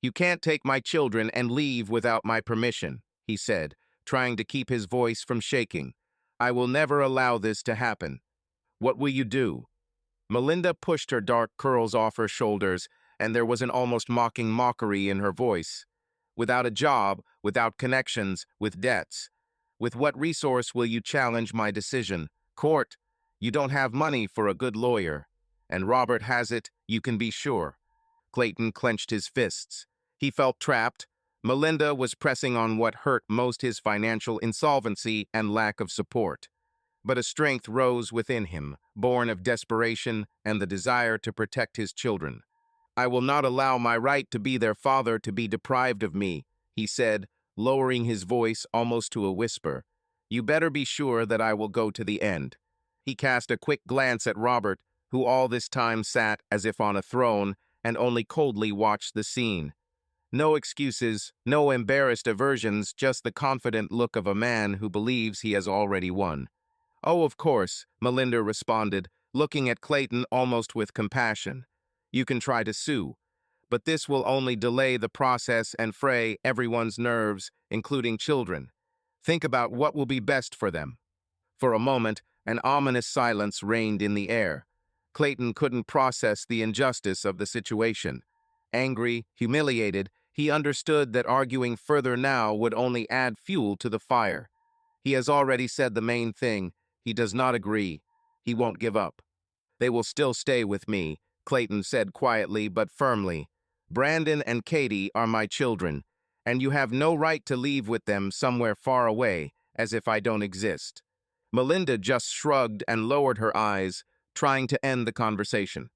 "You can't take my children and leave without my permission," he said, trying to keep his voice from shaking. "I will never allow this to happen. What will you do?" Melinda pushed her dark curls off her shoulders, and there was an almost mocking mockery in her voice. "Without a job, without connections, with debts. With what resource will you challenge my decision? Court. You don't have money for a good lawyer. And Robert has it, you can be sure." Clayton clenched his fists. He felt trapped. Melinda was pressing on what hurt most, his financial insolvency and lack of support. But a strength rose within him, born of desperation and the desire to protect his children. "I will not allow my right to be their father to be deprived of me," he said, lowering his voice almost to a whisper. "You better be sure that I will go to the end." He cast a quick glance at Robert, who all this time sat as if on a throne and only coldly watched the scene. No excuses, no embarrassed aversions, just the confident look of a man who believes he has already won. "Oh, of course," Melinda responded, looking at Clayton almost with compassion. "You can try to sue, but this will only delay the process and fray everyone's nerves, including children. Think about what will be best for them." For a moment, an ominous silence reigned in the air. Clayton couldn't process the injustice of the situation. Angry, humiliated, he understood that arguing further now would only add fuel to the fire. He has already said the main thing. He does not agree. He won't give up. "They will still stay with me," Clayton said quietly but firmly. "Brandon and Katie are my children, and you have no right to leave with them somewhere far away, as if I don't exist." Melinda just shrugged and lowered her eyes, trying to end the conversation.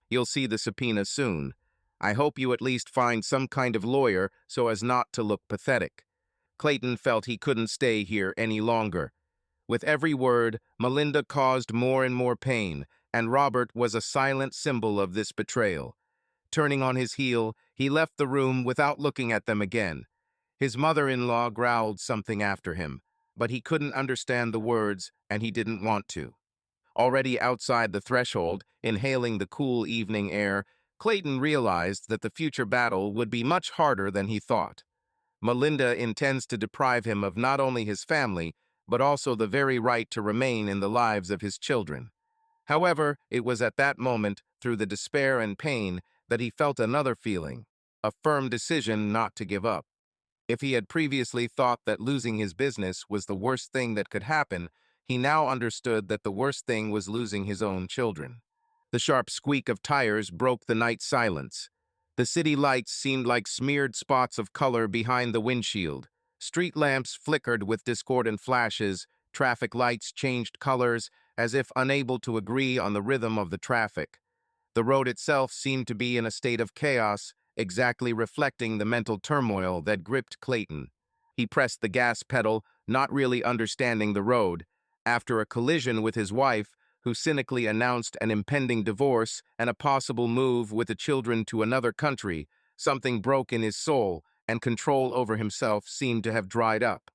"You'll see the subpoena soon. I hope you at least find some kind of lawyer so as not to look pathetic." Clayton felt he couldn't stay here any longer. With every word, Melinda caused more and more pain, and Robert was a silent symbol of this betrayal. Turning on his heel, he left the room without looking at them again. His mother-in-law growled something after him, but he couldn't understand the words, and he didn't want to. Already outside the threshold, inhaling the cool evening air, Clayton realized that the future battle would be much harder than he thought. Melinda intends to deprive him of not only his family, but also the very right to remain in the lives of his children. However, it was at that moment, through the despair and pain, that he felt another feeling, a firm decision not to give up. If he had previously thought that losing his business was the worst thing that could happen, he now understood that the worst thing was losing his own children. The sharp squeak of tires broke the night silence. The city lights seemed like smeared spots of color behind the windshield. Street lamps flickered with discordant flashes, traffic lights changed colors, as if unable to agree on the rhythm of the traffic. The road itself seemed to be in a state of chaos, exactly reflecting the mental turmoil that gripped Clayton. He pressed the gas pedal, not really understanding the road. After a collision with his wife, who cynically announced an impending divorce and a possible move with the children to another country, something broke in his soul, and control over himself seemed to have dried up.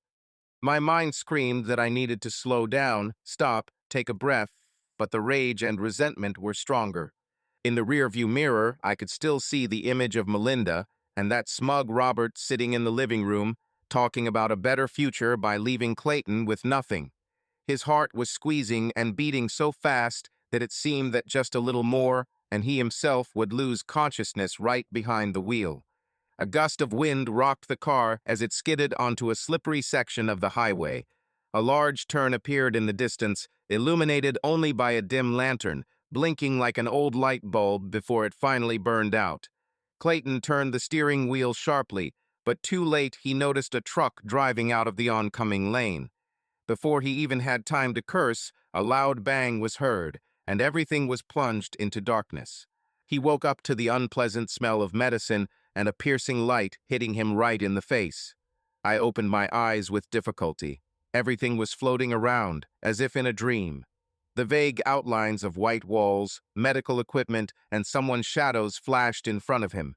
My mind screamed that I needed to slow down, stop, take a breath, but the rage and resentment were stronger. In the rearview mirror, I could still see the image of Melinda and that smug Robert sitting in the living room, talking about a better future by leaving Clayton with nothing. His heart was squeezing and beating so fast that it seemed that just a little more and he himself would lose consciousness right behind the wheel. A gust of wind rocked the car as it skidded onto a slippery section of the highway. A large turn appeared in the distance, illuminated only by a dim lantern, blinking like an old light bulb before it finally burned out. Clayton turned the steering wheel sharply, but too late he noticed a truck driving out of the oncoming lane. Before he even had time to curse, a loud bang was heard, and everything was plunged into darkness. He woke up to the unpleasant smell of medicine and a piercing light hitting him right in the face. I opened my eyes with difficulty. Everything was floating around, as if in a dream. The vague outlines of white walls, medical equipment, and someone's shadows flashed in front of him.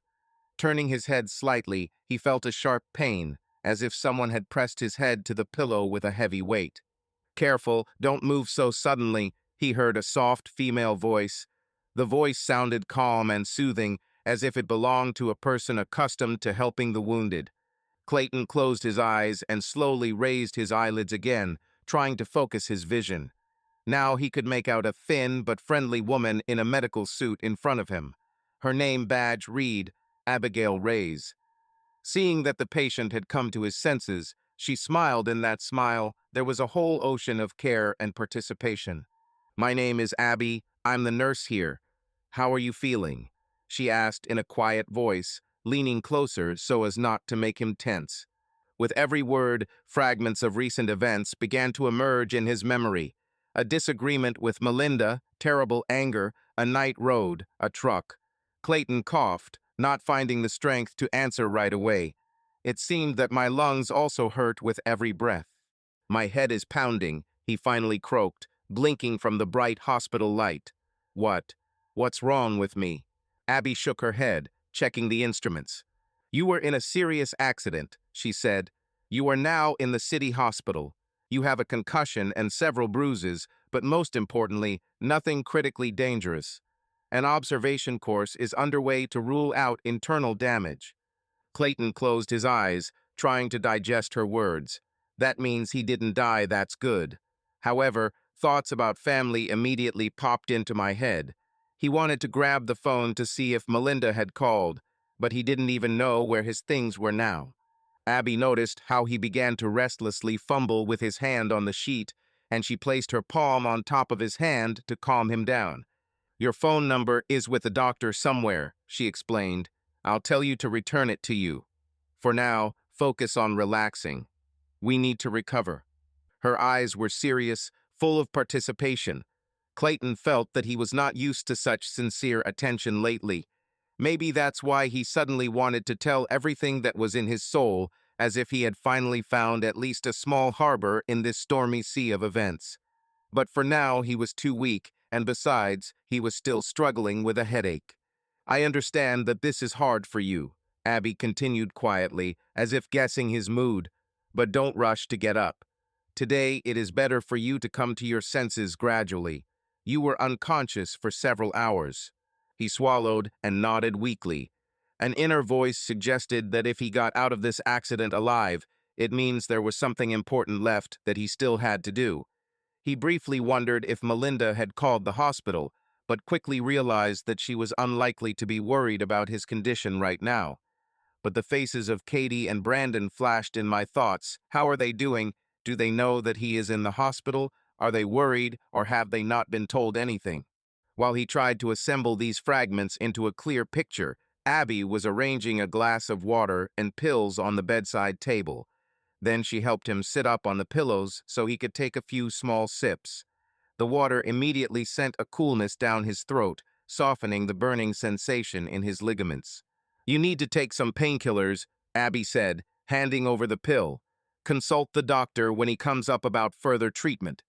Turning his head slightly, he felt a sharp pain, as if someone had pressed his head to the pillow with a heavy weight. "Careful, don't move so suddenly," he heard a soft female voice. The voice sounded calm and soothing, as if it belonged to a person accustomed to helping the wounded. Clayton closed his eyes and slowly raised his eyelids again, trying to focus his vision. Now he could make out a thin but friendly woman in a medical suit in front of him. Her name badge read, Abigail Reyes. Seeing that the patient had come to his senses, she smiled in that smile. There was a whole ocean of care and participation. "My name is Abby. I'm the nurse here. How are you feeling?" she asked in a quiet voice, leaning closer so as not to make him tense. With every word, fragments of recent events began to emerge in his memory. A disagreement with Melinda, terrible anger, a night road, a truck. Clayton coughed, not finding the strength to answer right away. It seemed that my lungs also hurt with every breath. "My head is pounding," he finally croaked, blinking from the bright hospital light. "What? What's wrong with me?" Abby shook her head, checking the instruments. "You were in a serious accident," she said. "You are now in the city hospital. You have a concussion and several bruises, but most importantly, nothing critically dangerous. An observation course is underway to rule out internal damage. Clayton closed his eyes, trying to digest her words. That means he didn't die, that's good. However, thoughts about family immediately popped into my head. He wanted to grab the phone to see if Melinda had called, but he didn't even know where his things were now. Abby noticed how he began to restlessly fumble with his hand on the sheet, and she placed her palm on top of his hand to calm him down. Your phone number is with the doctor somewhere, she explained. I'll tell you to return it to you. For now, focus on relaxing. We need to recover. Her eyes were serious, full of participation. Clayton felt that he was not used to such sincere attention lately. Maybe that's why he suddenly wanted to tell everything that was in his soul, as if he had finally found at least a small harbor in this stormy sea of events. But for now, he was too weak, and besides, he was still struggling with a headache. I understand that this is hard for you, Abby continued quietly, as if guessing his mood, but don't rush to get up. Today, it is better for you to come to your senses gradually. You were unconscious for several hours. He swallowed and nodded weakly. An inner voice suggested that if he got out of this accident alive, it means there was something important left that he still had to do. He briefly wondered if Melinda had called the hospital, but quickly realized that she was unlikely to be worried about his condition right now. But the faces of Katie and Brandon flashed in my thoughts. How are they doing? Do they know that he is in the hospital? Are they worried, or have they not been told anything? While he tried to assemble these fragments into a clear picture, Abby was arranging a glass of water and pills on the bedside table. Then she helped him sit up on the pillows so he could take a few small sips. The water immediately sent a coolness down his throat, softening the burning sensation in his ligaments. You need to take some painkillers, Abby said, handing over the pill. Consult the doctor when he comes up about further treatment.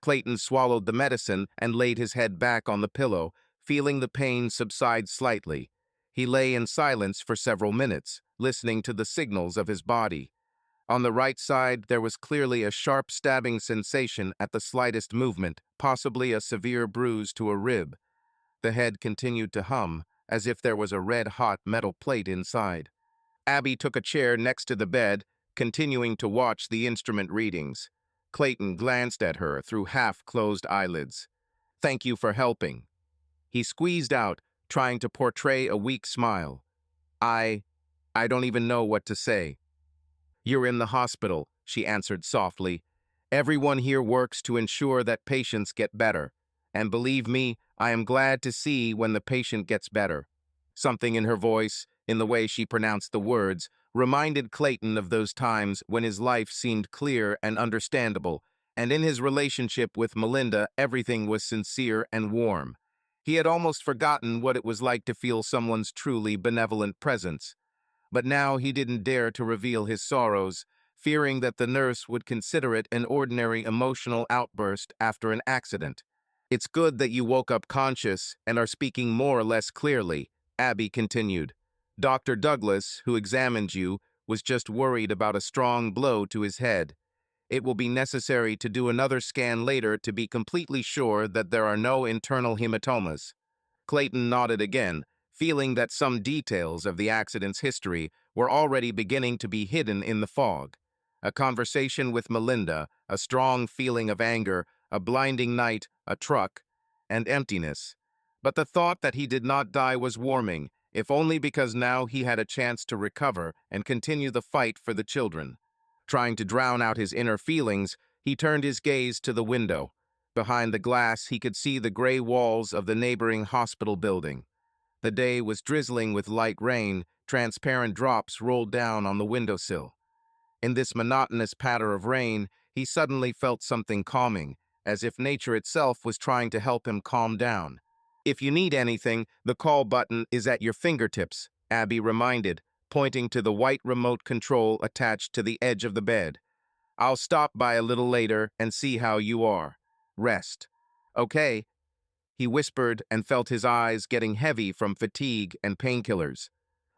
Clayton swallowed the medicine and laid his head back on the pillow, feeling the pain subside slightly. He lay in silence for several minutes, listening to the signals of his body. On the right side, there was clearly a sharp stabbing sensation at the slightest movement, possibly a severe bruise to a rib. The head continued to hum, as if there was a red-hot metal plate inside. Abby took a chair next to the bed, continuing to watch the instrument readings. Clayton glanced at her through half-closed eyelids. Thank you for helping. He squeezed out, trying to portray a weak smile. I don't even know what to say. You're in the hospital, she answered softly. Everyone here works to ensure that patients get better. And believe me, I am glad to see when the patient gets better. Something in her voice, in the way she pronounced the words, reminded Clayton of those times when his life seemed clear and understandable, and in his relationship with Melinda, everything was sincere and warm. He had almost forgotten what it was like to feel someone's truly benevolent presence. But now he didn't dare to reveal his sorrows, fearing that the nurse would consider it an ordinary emotional outburst after an accident. It's good that you woke up conscious and are speaking more or less clearly, Abby continued. Dr. Douglas, who examined you, was just worried about a strong blow to his head. It will be necessary to do another scan later to be completely sure that there are no internal hematomas. Clayton nodded again, feeling that some details of the accident's history were already beginning to be hidden in the fog. A conversation with Melinda, a strong feeling of anger, a blinding night, a truck, and emptiness. But the thought that he did not die was warming, if only because now he had a chance to recover and continue the fight for the children. Trying to drown out his inner feelings, he turned his gaze to the window. Behind the glass, he could see the gray walls of the neighboring hospital building. The day was drizzling with light rain, transparent drops rolled down on the windowsill. In this monotonous patter of rain, he suddenly felt something calming, as if nature itself was trying to help him calm down. If you need anything, the call button is at your fingertips, Abby reminded, pointing to the white remote control attached to the edge of the bed. I'll stop by a little later and see how you are. Rest. Okay, he whispered and felt his eyes getting heavy from fatigue and painkillers.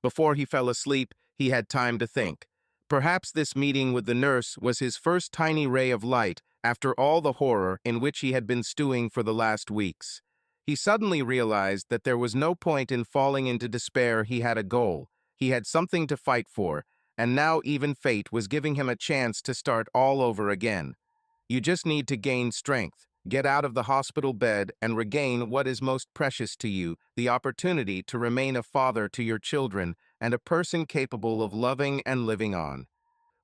Before he fell asleep, he had time to think. Perhaps this meeting with the nurse was his first tiny ray of light after all the horror in which he had been stewing for the last weeks. He suddenly realized that there was no point in falling into despair. He had a goal. He had something to fight for, and now even fate was giving him a chance to start all over again. You just need to gain strength, get out of the hospital bed, and regain what is most precious to you, the opportunity to remain a father to your children and a person capable of loving and living on.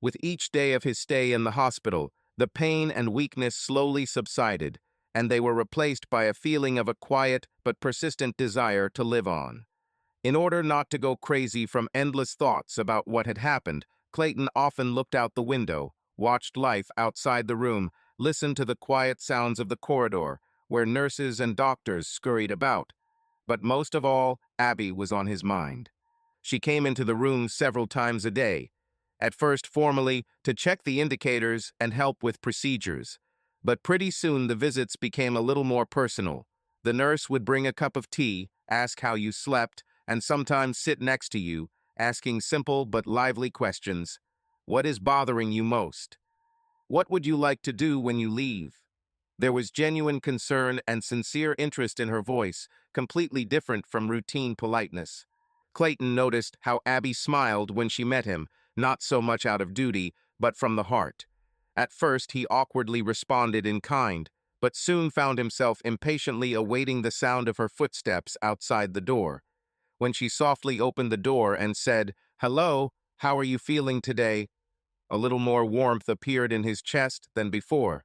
With each day of his stay in the hospital, the pain and weakness slowly subsided, and they were replaced by a feeling of a quiet but persistent desire to live on. In order not to go crazy from endless thoughts about what had happened, Clayton often looked out the window, watched life outside the room, listened to the quiet sounds of the corridor, where nurses and doctors scurried about. But most of all, Abby was on his mind. She came into the room several times a day, at first formally to check the indicators and help with procedures. But pretty soon the visits became a little more personal. The nurse would bring a cup of tea, ask how you slept, and sometimes sit next to you, asking simple but lively questions. What is bothering you most? What would you like to do when you leave? There was genuine concern and sincere interest in her voice, completely different from routine politeness. Clayton noticed how Abby smiled when she met him, not so much out of duty, but from the heart. At first, he awkwardly responded in kind, but soon found himself impatiently awaiting the sound of her footsteps outside the door. When she softly opened the door and said, "Hello, how are you feeling today?" a little more warmth appeared in his chest than before.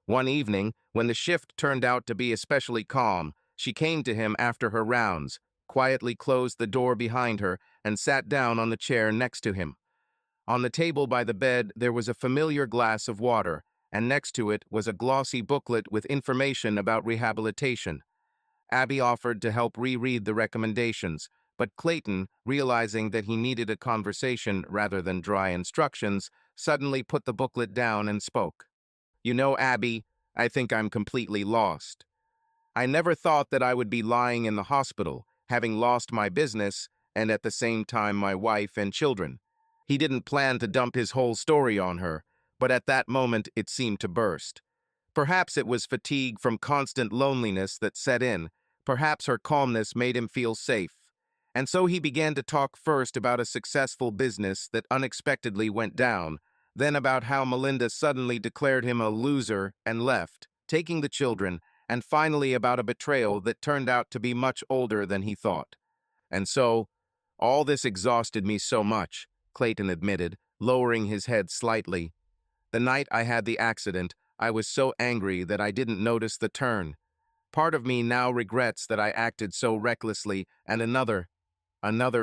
One evening, when the shift turned out to be especially calm, she came to him after her rounds, quietly closed the door behind her, and sat down on the chair next to him. On the table by the bed, there was a familiar glass of water, and next to it was a glossy booklet with information about rehabilitation. Abby offered to help reread the recommendations, but Clayton, realizing that he needed a conversation rather than dry instructions, suddenly put the booklet down and spoke. "You know, Abby, I think I'm completely lost. I never thought that I would be lying in the hospital, having lost my business, and at the same time my wife and children." He didn't plan to dump his whole story on her, but at that moment it seemed to burst. Perhaps it was fatigue from constant loneliness that set in. Perhaps her calmness made him feel safe. And so he began to talk first about a successful business that unexpectedly went down, then about how Melinda suddenly declared him a loser and left, taking the children, and finally about a betrayal that turned out to be much older than he thought. And so, all this exhausted me so much, Clayton admitted, lowering his head slightly. The night I had the accident, I was so angry that I didn't notice the turn. Part of me now regrets that I acted so recklessly, and another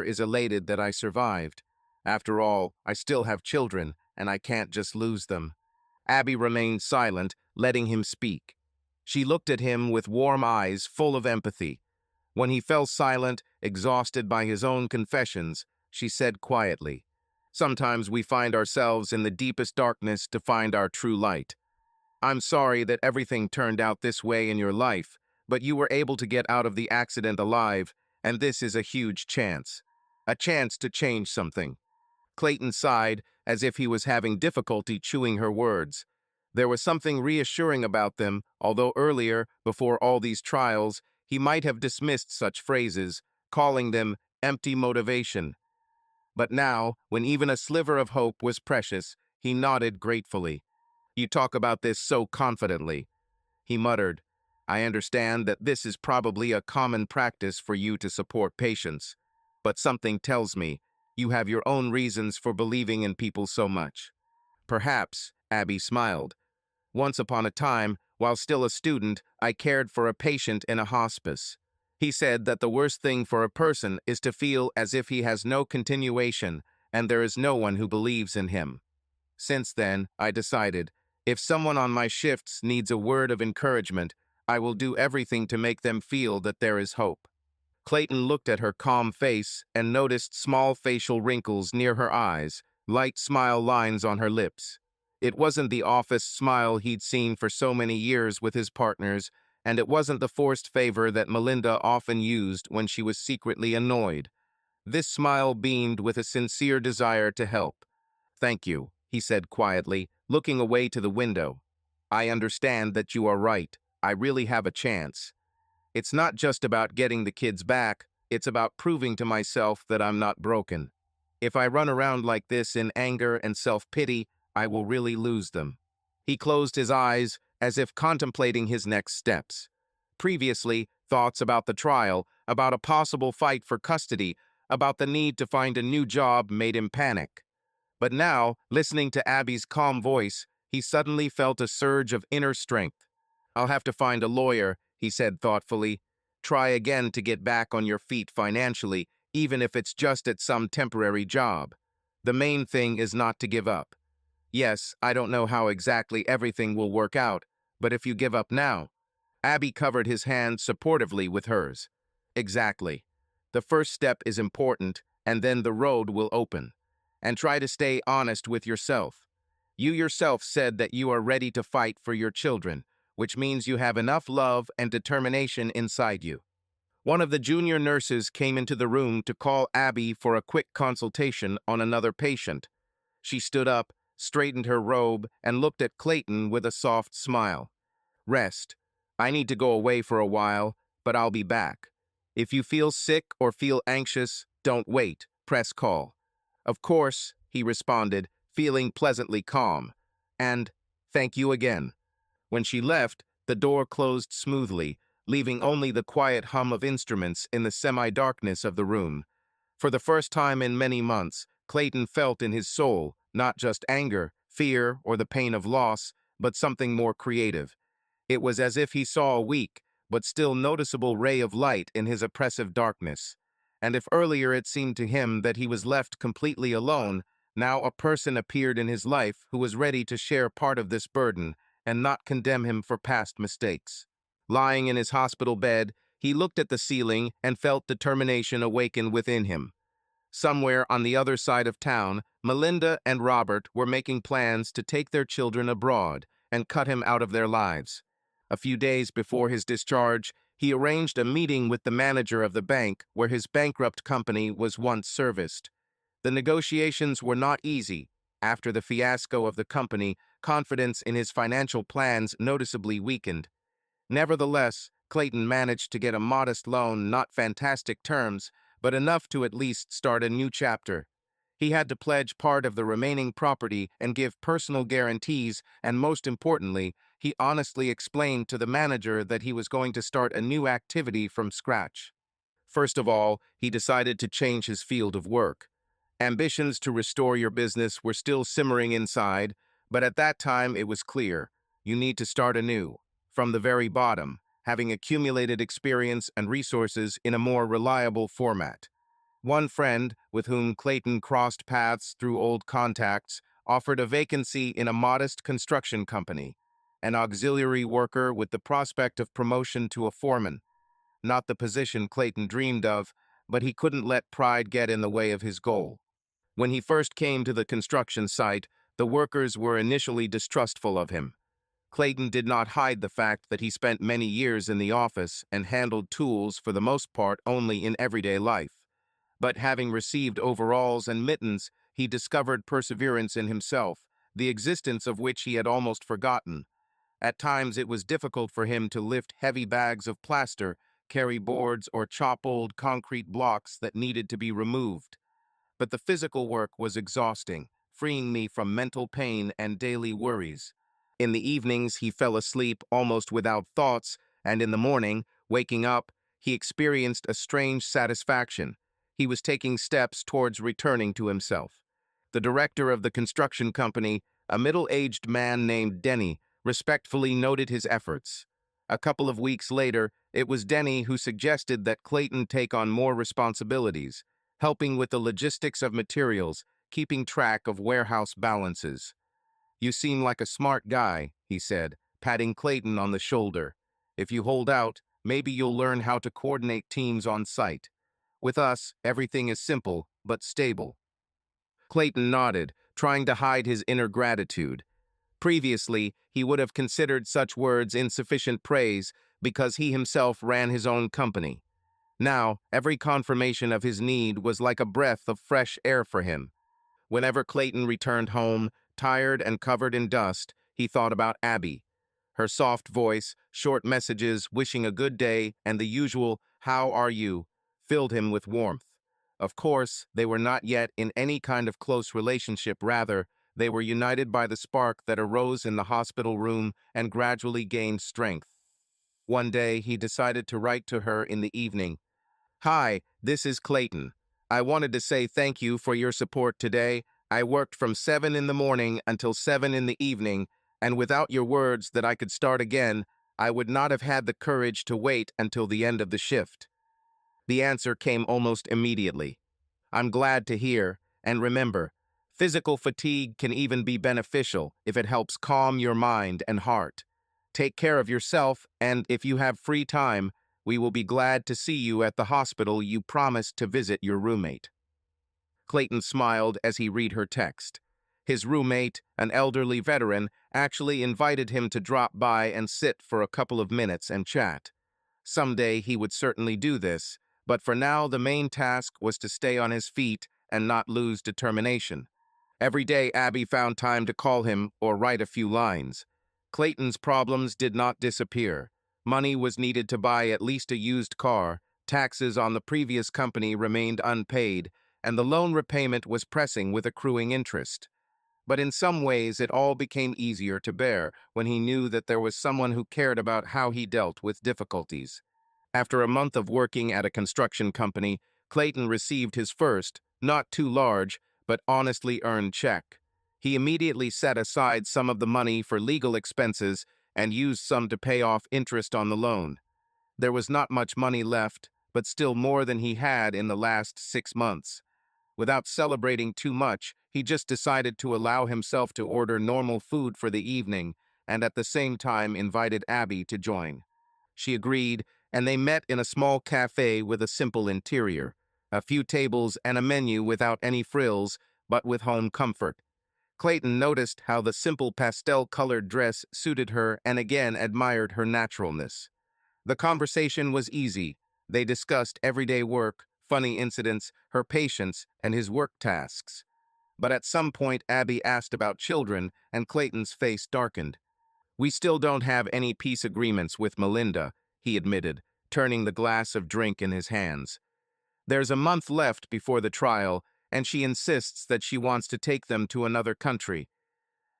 is elated that I survived. After all, I still have children, and I can't just lose them. Abby remained silent, letting him speak. She looked at him with warm eyes full of empathy. When he fell silent, exhausted by his own confessions, she said quietly, "Sometimes we find ourselves in the deepest darkness to find our true light. I'm sorry that everything turned out this way in your life, but you were able to get out of the accident alive, and this is a huge chance. A chance to change something." Clayton sighed, as if he was having difficulty chewing her words. There was something reassuring about them, although earlier, before all these trials, he might have dismissed such phrases, calling them empty motivation. But now, when even a sliver of hope was precious, he nodded gratefully. "You talk about this so confidently." He muttered, "I understand that this is probably a common practice for you to support patients, but something tells me you have your own reasons for believing in people so much." "Perhaps," Abby smiled. "Once upon a time, while still a student, I cared for a patient in a hospice. He said that the worst thing for a person is to feel as if he has no continuation and there is no one who believes in him. Since then, I decided, if someone on my shifts needs a word of encouragement, I will do everything to make them feel that there is hope." Clayton looked at her calm face and noticed small facial wrinkles near her eyes, light smile lines on her lips. It wasn't the office smile he'd seen for so many years with his partners, and it wasn't the forced favor that Melinda often used when she was secretly annoyed. This smile beamed with a sincere desire to help. Thank you, he said quietly, looking away to the window. I understand that you are right. I really have a chance. It's not just about getting the kids back, it's about proving to myself that I'm not broken. If I run around like this in anger and self-pity, I will really lose them. He closed his eyes as if contemplating his next steps. Previously, thoughts about the trial, about a possible fight for custody, about the need to find a new job made him panic. But now, listening to Abby's calm voice, he suddenly felt a surge of inner strength. I'll have to find a lawyer, he said thoughtfully. Try again to get back on your feet financially, even if it's just at some temporary job. The main thing is not to give up. Yes, I don't know how exactly everything will work out, but if you give up now. Abby covered his hand supportively with hers. Exactly. The first step is important, and then the road will open. And try to stay honest with yourself. You yourself said that you are ready to fight for your children, which means you have enough love and determination inside you. One of the junior nurses came into the room to call Abby for a quick consultation on another patient. She stood up, straightened her robe, and looked at Clayton with a soft smile. Rest. I need to go away for a while, but I'll be back. If you feel sick or feel anxious, don't wait. Press call. Of course, he responded, feeling pleasantly calm. And, thank you again. When she left, the door closed smoothly, leaving only the quiet hum of instruments in the semi-darkness of the room. For the first time in many months, Clayton felt in his soul not just anger, fear, or the pain of loss, but something more creative. It was as if he saw a weak, but still noticeable ray of light in his oppressive darkness. And if earlier it seemed to him that he was left completely alone, now a person appeared in his life who was ready to share part of this burden and not condemn him for past mistakes. Lying in his hospital bed, he looked at the ceiling and felt determination awaken within him. Somewhere on the other side of town, Melinda and Robert were making plans to take their children abroad and cut him out of their lives. A few days before his discharge, he arranged a meeting with the manager of the bank where his bankrupt company was once serviced. The negotiations were not easy. After the fiasco of the company, confidence in his financial plans noticeably weakened. Nevertheless, Clayton managed to get a modest loan, not fantastic terms, but enough to at least start a new chapter. He had to pledge part of the remaining property and give personal guarantees, and most importantly, he honestly explained to the manager that he was going to start a new activity from scratch. First of all, he decided to change his field of work. Ambitions to restore your business were still simmering inside, but at that time it was clear. You need to start anew, from the very bottom, having accumulated experience and resources in a more reliable format. One friend, with whom Clayton crossed paths through old contacts, offered a vacancy in a modest construction company, an auxiliary worker with the prospect of promotion to a foreman. Not the position Clayton dreamed of, but he couldn't let pride get in the way of his goal. When he first came to the construction site, the workers were initially distrustful of him. Clayton did not hide the fact that he spent many years in the office and handled tools for the most part only in everyday life. But having received overalls and mittens, he discovered perseverance in himself, the existence of which he had almost forgotten. At times it was difficult for him to lift heavy bags of plaster, carry boards, or chop old concrete blocks that needed to be removed. But the physical work was exhausting, freeing me from mental pain and daily worries. In the evenings, he fell asleep almost without thoughts, and in the morning, waking up, he experienced a strange satisfaction. He was taking steps towards returning to himself. The director of the construction company, a middle-aged man named Denny, respectfully noted his efforts. A couple of weeks later, it was Denny who suggested that Clayton take on more responsibilities, helping with the logistics of materials, keeping track of warehouse balances. You seem like a smart guy, he said, patting Clayton on the shoulder. If you hold out, maybe you'll learn how to coordinate teams on site. With us, everything is simple, but stable. Clayton nodded, trying to hide his inner gratitude. Previously, he would have considered such words insufficient praise because he himself ran his own company. Now, every confirmation of his need was like a breath of fresh air for him. Whenever Clayton returned home, tired and covered in dust, he thought about Abby. Her soft voice, short messages wishing a good day, and the usual, "How are you?" filled him with warmth. Of course, they were not yet in any kind of close relationship, rather, they were united by the spark that arose in the hospital room and gradually gained strength. One day, he decided to write to her in the evening. "Hi, this is Clayton. I wanted to say thank you for your support today. I worked from 7 in the morning until 7 in the evening, and without your words that I could start again, I would not have had the courage to wait until the end of the shift." The answer came almost immediately. "I'm glad to hear, and remember, physical fatigue can even be beneficial if it helps calm your mind and heart. Take care of yourself, and if you have free time, we will be glad to see you at the hospital you promised to visit your roommate." Clayton smiled as he read her text. His roommate, an elderly veteran, actually invited him to drop by and sit for a couple of minutes and chat. Someday he would certainly do this, but for now the main task was to stay on his feet and not lose determination. Every day Abby found time to call him or write a few lines. Clayton's problems did not disappear. Money was needed to buy at least a used car, taxes on the previous company remained unpaid, and the loan repayment was pressing with accruing interest. But in some ways it all became easier to bear when he knew that there was someone who cared about how he dealt with difficulties. After a month of working at a construction company, Clayton received his first, not too large, but honestly earned check. He immediately set aside some of the money for legal expenses and used some to pay off interest on the loan. There was not much money left, but still more than he had in the last 6 months. Without celebrating too much, he just decided to allow himself to order normal food for the evening and at the same time invited Abby to join. She agreed, and they met in a small cafe with a simple interior, a few tables and a menu without any frills, but with home comfort. Clayton noticed how the simple pastel-colored dress suited her and again admired her naturalness. The conversation was easy. They discussed everyday work, funny incidents, her patients, and his work tasks. But at some point, Abby asked about children, and Clayton's face darkened. "We still don't have any peace agreements with Melinda," he admitted, turning the glass of drink in his hands. "There's a month left before the trial, and she insists that she wants to take them to another country.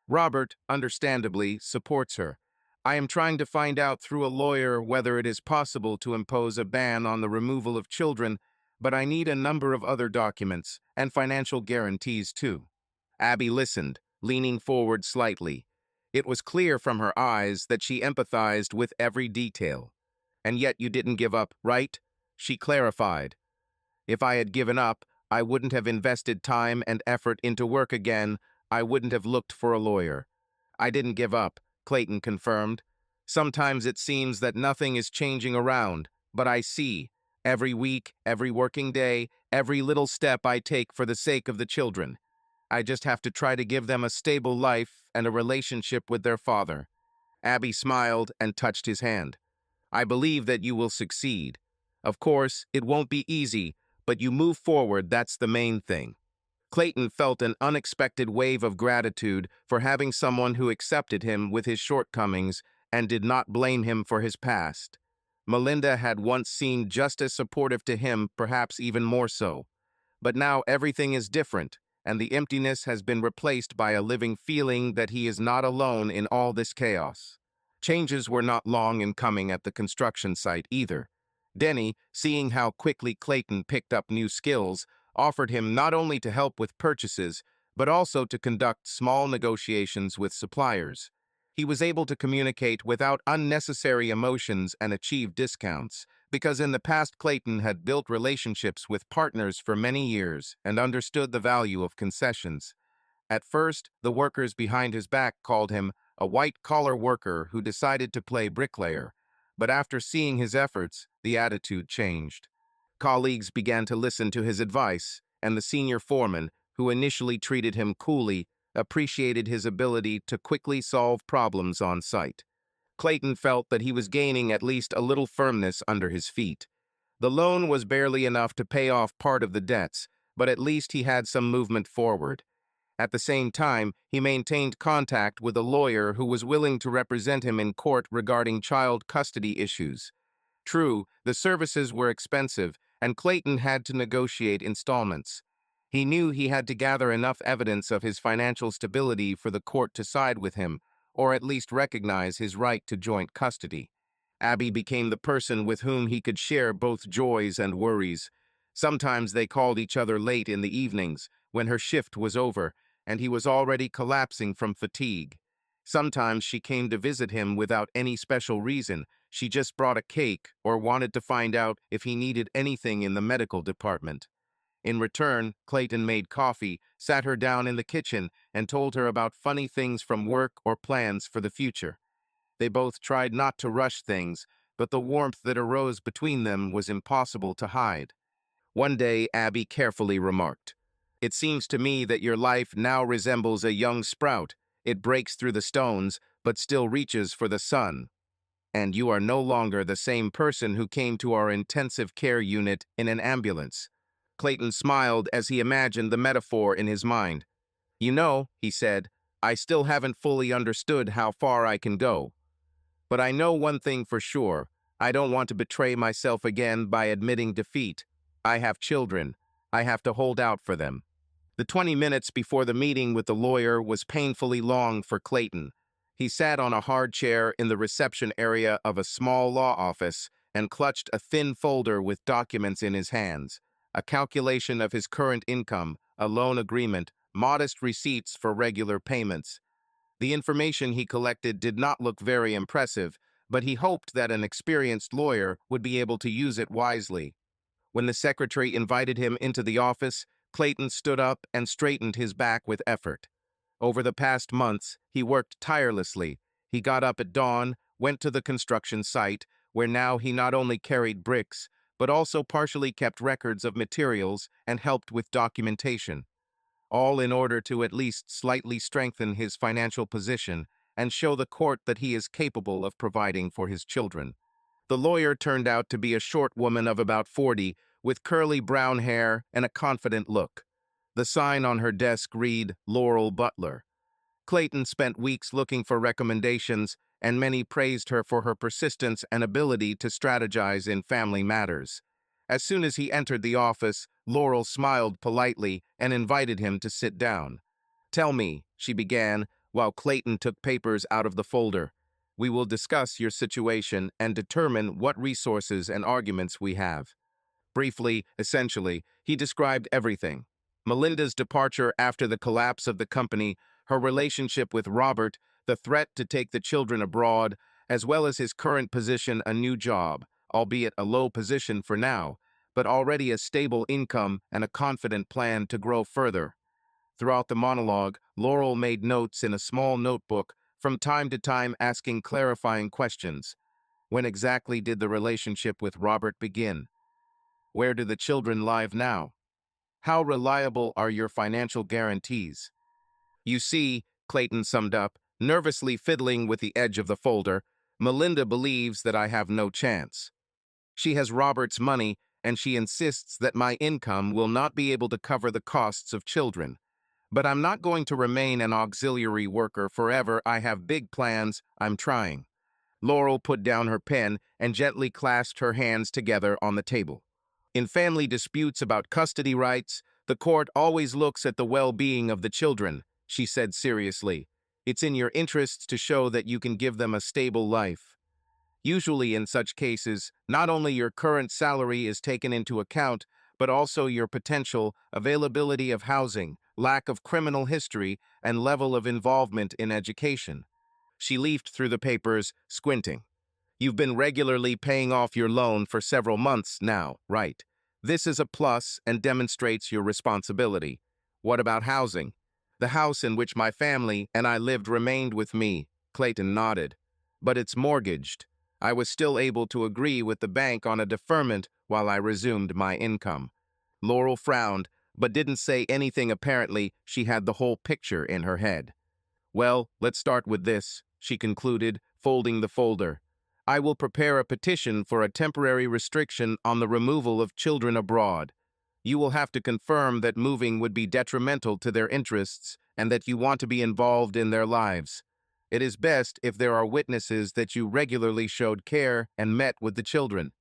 Robert, understandably, supports her. I am trying to find out through a lawyer whether it is possible to impose a ban on the removal of children, but I need a number of other documents, and financial guarantees too." Abby listened, leaning forward slightly. It was clear from her eyes that she empathized with every detail. "And yet you didn't give up, right?" she clarified. "If I had given up, I wouldn't have invested time and effort into work again. I wouldn't have looked for a lawyer." "I didn't give up," Clayton confirmed. "Sometimes it seems that nothing is changing around, but I see. Every week, every working day, every little step I take for the sake of the children. I just have to try to give them a stable life and a relationship with their father." Abby smiled and touched his hand. "I believe that you will succeed. Of course, it won't be easy, but you move forward, that's the main thing." Clayton felt an unexpected wave of gratitude for having someone who accepted him with his shortcomings and did not blame him for his past. Melinda had once seemed just as supportive to him, perhaps even more so. But now everything is different, and the emptiness has been replaced by a living feeling that he is not alone in all this chaos. Changes were not long in coming at the construction site either. Denny, seeing how quickly Clayton picked up new skills, offered him not only to help with purchases, but also to conduct small negotiations with suppliers. He was able to communicate without unnecessary emotions and achieve discounts, because in the past Clayton had built relationships with partners for many years and understood the value of concessions. At first, the workers behind his back called him a white-collar worker who decided to play bricklayer, but after seeing his efforts, the attitude changed. Colleagues began to listen to his advice, and the senior foreman, who initially treated him coolly, appreciated his ability to quickly solve problems on site. Clayton felt that he was gaining at least a little firmness under his feet. The loan was barely enough to pay off part of the debts, but at least he had some movement forward. At the same time, he maintained contact with a lawyer who was willing to represent him in court regarding child custody issues. True, the services were expensive, and Clayton had to negotiate installments. He knew he had to gather enough evidence of his financial stability for the court to side with him, or at least recognize his right to joint custody. Abby became the person with whom he could share both joys and worries. Sometimes they called each other late in the evenings, when her shift was over, and he was already collapsing from fatigue. Sometimes she came to visit him without any special reason. She just brought a cake or wanted to find out if he needed anything in the medical department. In return, Clayton made coffee, sat her down in the kitchen, and told her about funny things from work or plans for the future. They both tried not to rush things, but the warmth that arose between them was impossible to hide. One day, Abby carefully remarked, "It seems to me that your life now resembles a young sprout. It breaks through the stones, but still reaches for the sun. And you are no longer the same person who came to our intensive care unit in an ambulance." Clayton smiled as he imagined the metaphor in his mind. "You know," he said, "I still haven't fully understood how far I can go. But I know one thing for sure. I don't want to betray myself again by admitting defeat. I have children. I have to hold out for them." The 20 minutes before the meeting with the lawyer was painfully long for Clayton. He sat on a hard chair in the reception area of a small law office and clutched a thin folder with documents in his hands. A calculation of his current income, a loan agreement, modest receipts for regular payments. The information he collected did not look very impressive, but he hoped that an experienced lawyer would be able to use it wisely. When the secretary invited him into the office, Clayton stood up and straightened his back with effort. Over the past months, he worked tirelessly. He got up at dawn, went to the construction site, where now he not only carried bricks, but also partially kept records of materials and helped with documentation, all in order to at least slightly strengthen his financial position and show the court that he is capable of providing for his children. The lawyer turned out to be a short woman of about 40, with curly brown hair and a confident look. The sign on her desk read, "Laurel Butler." Clayton spent weeks looking for recommendations, and many praised her for her persistence and ability to strategize in family matters. As soon as he entered the office, Laurel smiled politely and invited him to sit down. "Tell me," she began, while Clayton took papers out of the folder. "We will discuss your situation and determine what resources and arguments we have." Briefly, essentially, he described everything. Melinda's departure after the collapse of the company, her relationship with Robert, the threat to take the children abroad, as well as his current position, a new job, albeit a low position for now, but already a stable income and a confident plan to grow further. Throughout the monologue, Laurel made notes in a small notebook, from time to time asking clarifying questions. When exactly did the relationship with Robert begin? Where do the children live now? How reliable are your financial guarantees? "You see," Clayton summed up, nervously fiddling with the edge of the folder, "Melinda believes that I have no chance. She has Robert's money, and she insists that my income will not be able to cover the costs of children. But I'm not going to remain an auxiliary worker forever. I have big plans. I'm trying." Laurel put down her pen and gently clasped her hands together on the table. "In family disputes about custody rights, the court always looks at the well-being of the children," she said seriously. "It's in your interests to show that you can give them a stable life. Usually in such cases, not only your current salary is taken into account, but also your potential, availability of housing, lack of criminal history, and level of involvement in education." She leafed through the papers, squinting. "You've been regularly paying off your loan for several months now, right? This is a plus and demonstrates your responsibility. What about housing?" "The house in which my family and I lived remained with me," Clayton nodded. "But it's mortgaged. I was still able to agree with the bank on a deferment while I resumed my income." Laurel frowned, but didn't say anything. Apparently, she had the whole picture in her head. "Well, let's start with this," she concluded, folding the folder. "I will prepare a petition for a temporary restriction on the removal of children abroad. You will have to confirm that moving would be detrimental to their interests and that you want to be involved in their lives. It is best if there are witnesses that you regularly showed care and met with the children.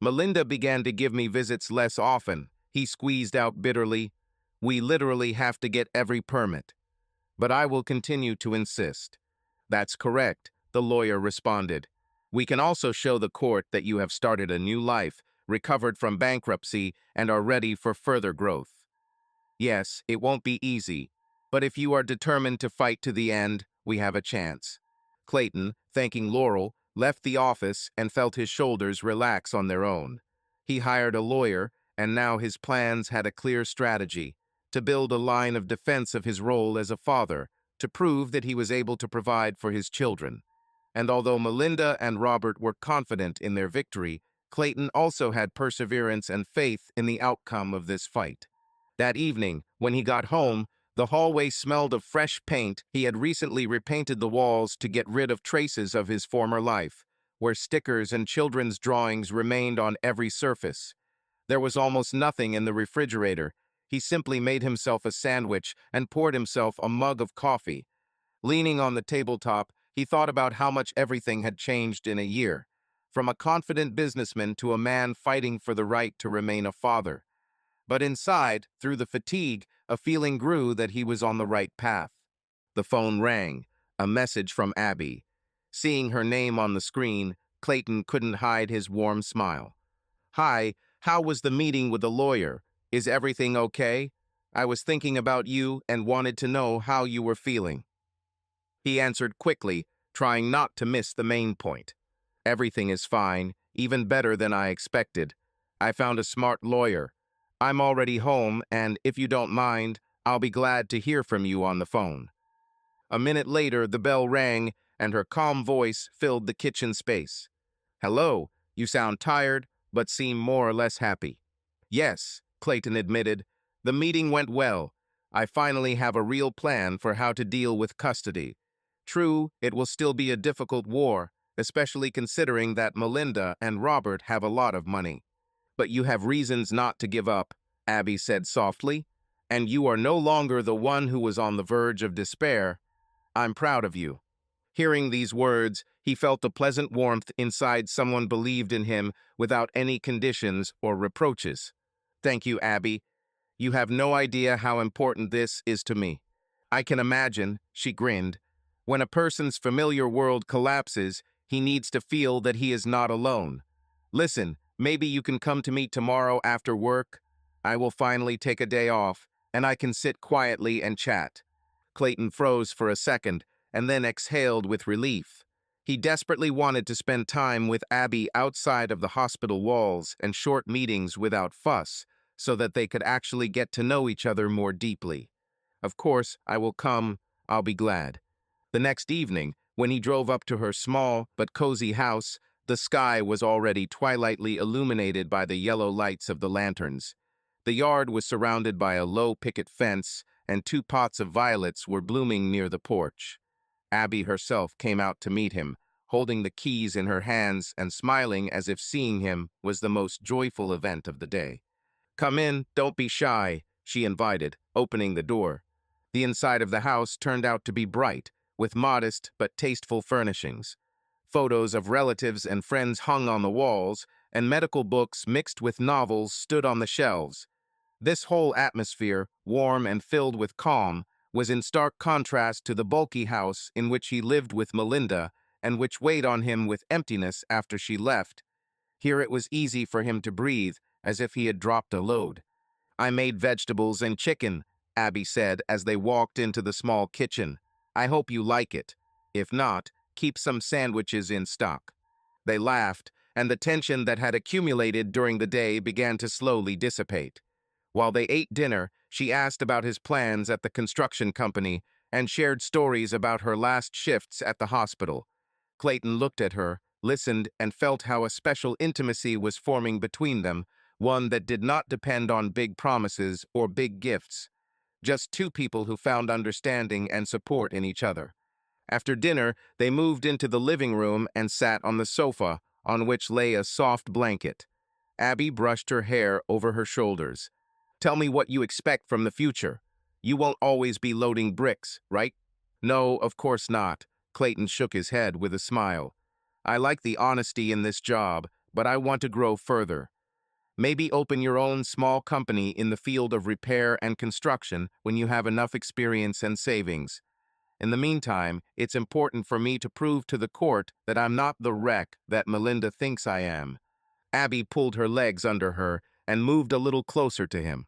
Melinda began to give me visits less often. He squeezed out bitterly. We literally have to get every permit. But I will continue to insist. That's correct, the lawyer responded. We can also show the court that you have started a new life, recovered from bankruptcy, and are ready for further growth. Yes, it won't be easy, but if you are determined to fight to the end, we have a chance. Clayton, thanking Laurel, left the office and felt his shoulders relax on their own. He hired a lawyer, and now his plans had a clear strategy: to build a line of defense of his role as a father, to prove that he was able to provide for his children. And although Melinda and Robert were confident in their victory, Clayton also had perseverance and faith in the outcome of this fight. That evening, when he got home, the hallway smelled of fresh paint. He had recently repainted the walls to get rid of traces of his former life, where stickers and children's drawings remained on every surface. There was almost nothing in the refrigerator. He simply made himself a sandwich and poured himself a mug of coffee. Leaning on the tabletop, he thought about how much everything had changed in a year, from a confident businessman to a man fighting for the right to remain a father. But inside, through the fatigue, a feeling grew that he was on the right path. The phone rang, a message from Abby. Seeing her name on the screen, Clayton couldn't hide his warm smile. "Hi, how was the meeting with the lawyer? Is everything okay? I was thinking about you and wanted to know how you were feeling." He answered quickly, trying not to miss the main point. "Everything is fine, even better than I expected. I found a smart lawyer. I'm already home, and if you don't mind, I'll be glad to hear from you on the phone." A minute later, the bell rang, and her calm voice filled the kitchen space. "Hello, you sound tired, but seem more or less happy." "Yes," Clayton admitted. "The meeting went well. I finally have a real plan for how to deal with custody. True, it will still be a difficult war, especially considering that Melinda and Robert have a lot of money. But you have reasons not to give up," Abby said softly, "and you are no longer the one who was on the verge of despair. I'm proud of you." Hearing these words, he felt a pleasant warmth inside. Someone believed in him without any conditions or reproaches. "Thank you, Abby. You have no idea how important this is to me." "I can imagine," she grinned. "When a person's familiar world collapses, he needs to feel that he is not alone. Listen, maybe you can come to me tomorrow after work. I will finally take a day off, and I can sit quietly and chat." Clayton froze for a second, and then exhaled with relief. He desperately wanted to spend time with Abby outside of the hospital walls and short meetings without fuss, so that they could actually get to know each other more deeply. "Of course, I will come. I'll be glad." The next evening, when he drove up to her small but cozy house, the sky was already twilightly illuminated by the yellow lights of the lanterns. The yard was surrounded by a low picket fence, and 2 pots of violets were blooming near the porch. Abby herself came out to meet him, holding the keys in her hands and smiling as if seeing him was the most joyful event of the day. "Come in, don't be shy," she invited, opening the door. The inside of the house turned out to be bright, with modest but tasteful furnishings. Photos of relatives and friends hung on the walls, and medical books mixed with novels stood on the shelves. This whole atmosphere, warm and filled with calm, was in stark contrast to the bulky house in which he lived with Melinda and which weighed on him with emptiness after she left. Here it was easy for him to breathe, as if he had dropped a load. "I made vegetables and chicken," Abby said as they walked into the small kitchen. "I hope you like it. If not, keep some sandwiches in stock." They laughed, and the tension that had accumulated during the day began to slowly dissipate. While they ate dinner, she asked about his plans at the construction company and shared stories about her last shifts at the hospital. Clayton looked at her, listened, and felt how a special intimacy was forming between them, one that did not depend on big promises or big gifts. Just 2 people who found understanding and support in each other. After dinner, they moved into the living room and sat on the sofa, on which lay a soft blanket. Abby brushed her hair over her shoulders. Tell me what you expect from the future. You won't always be loading bricks, right? No, of course not. Clayton shook his head with a smile. I like the honesty in this job, but I want to grow further. Maybe open your own small company in the field of repair and construction when you have enough experience and savings. In the meantime, it's important for me to prove to the court that I'm not the wreck that Melinda thinks I am. Abby pulled her legs under her and moved a little closer to him.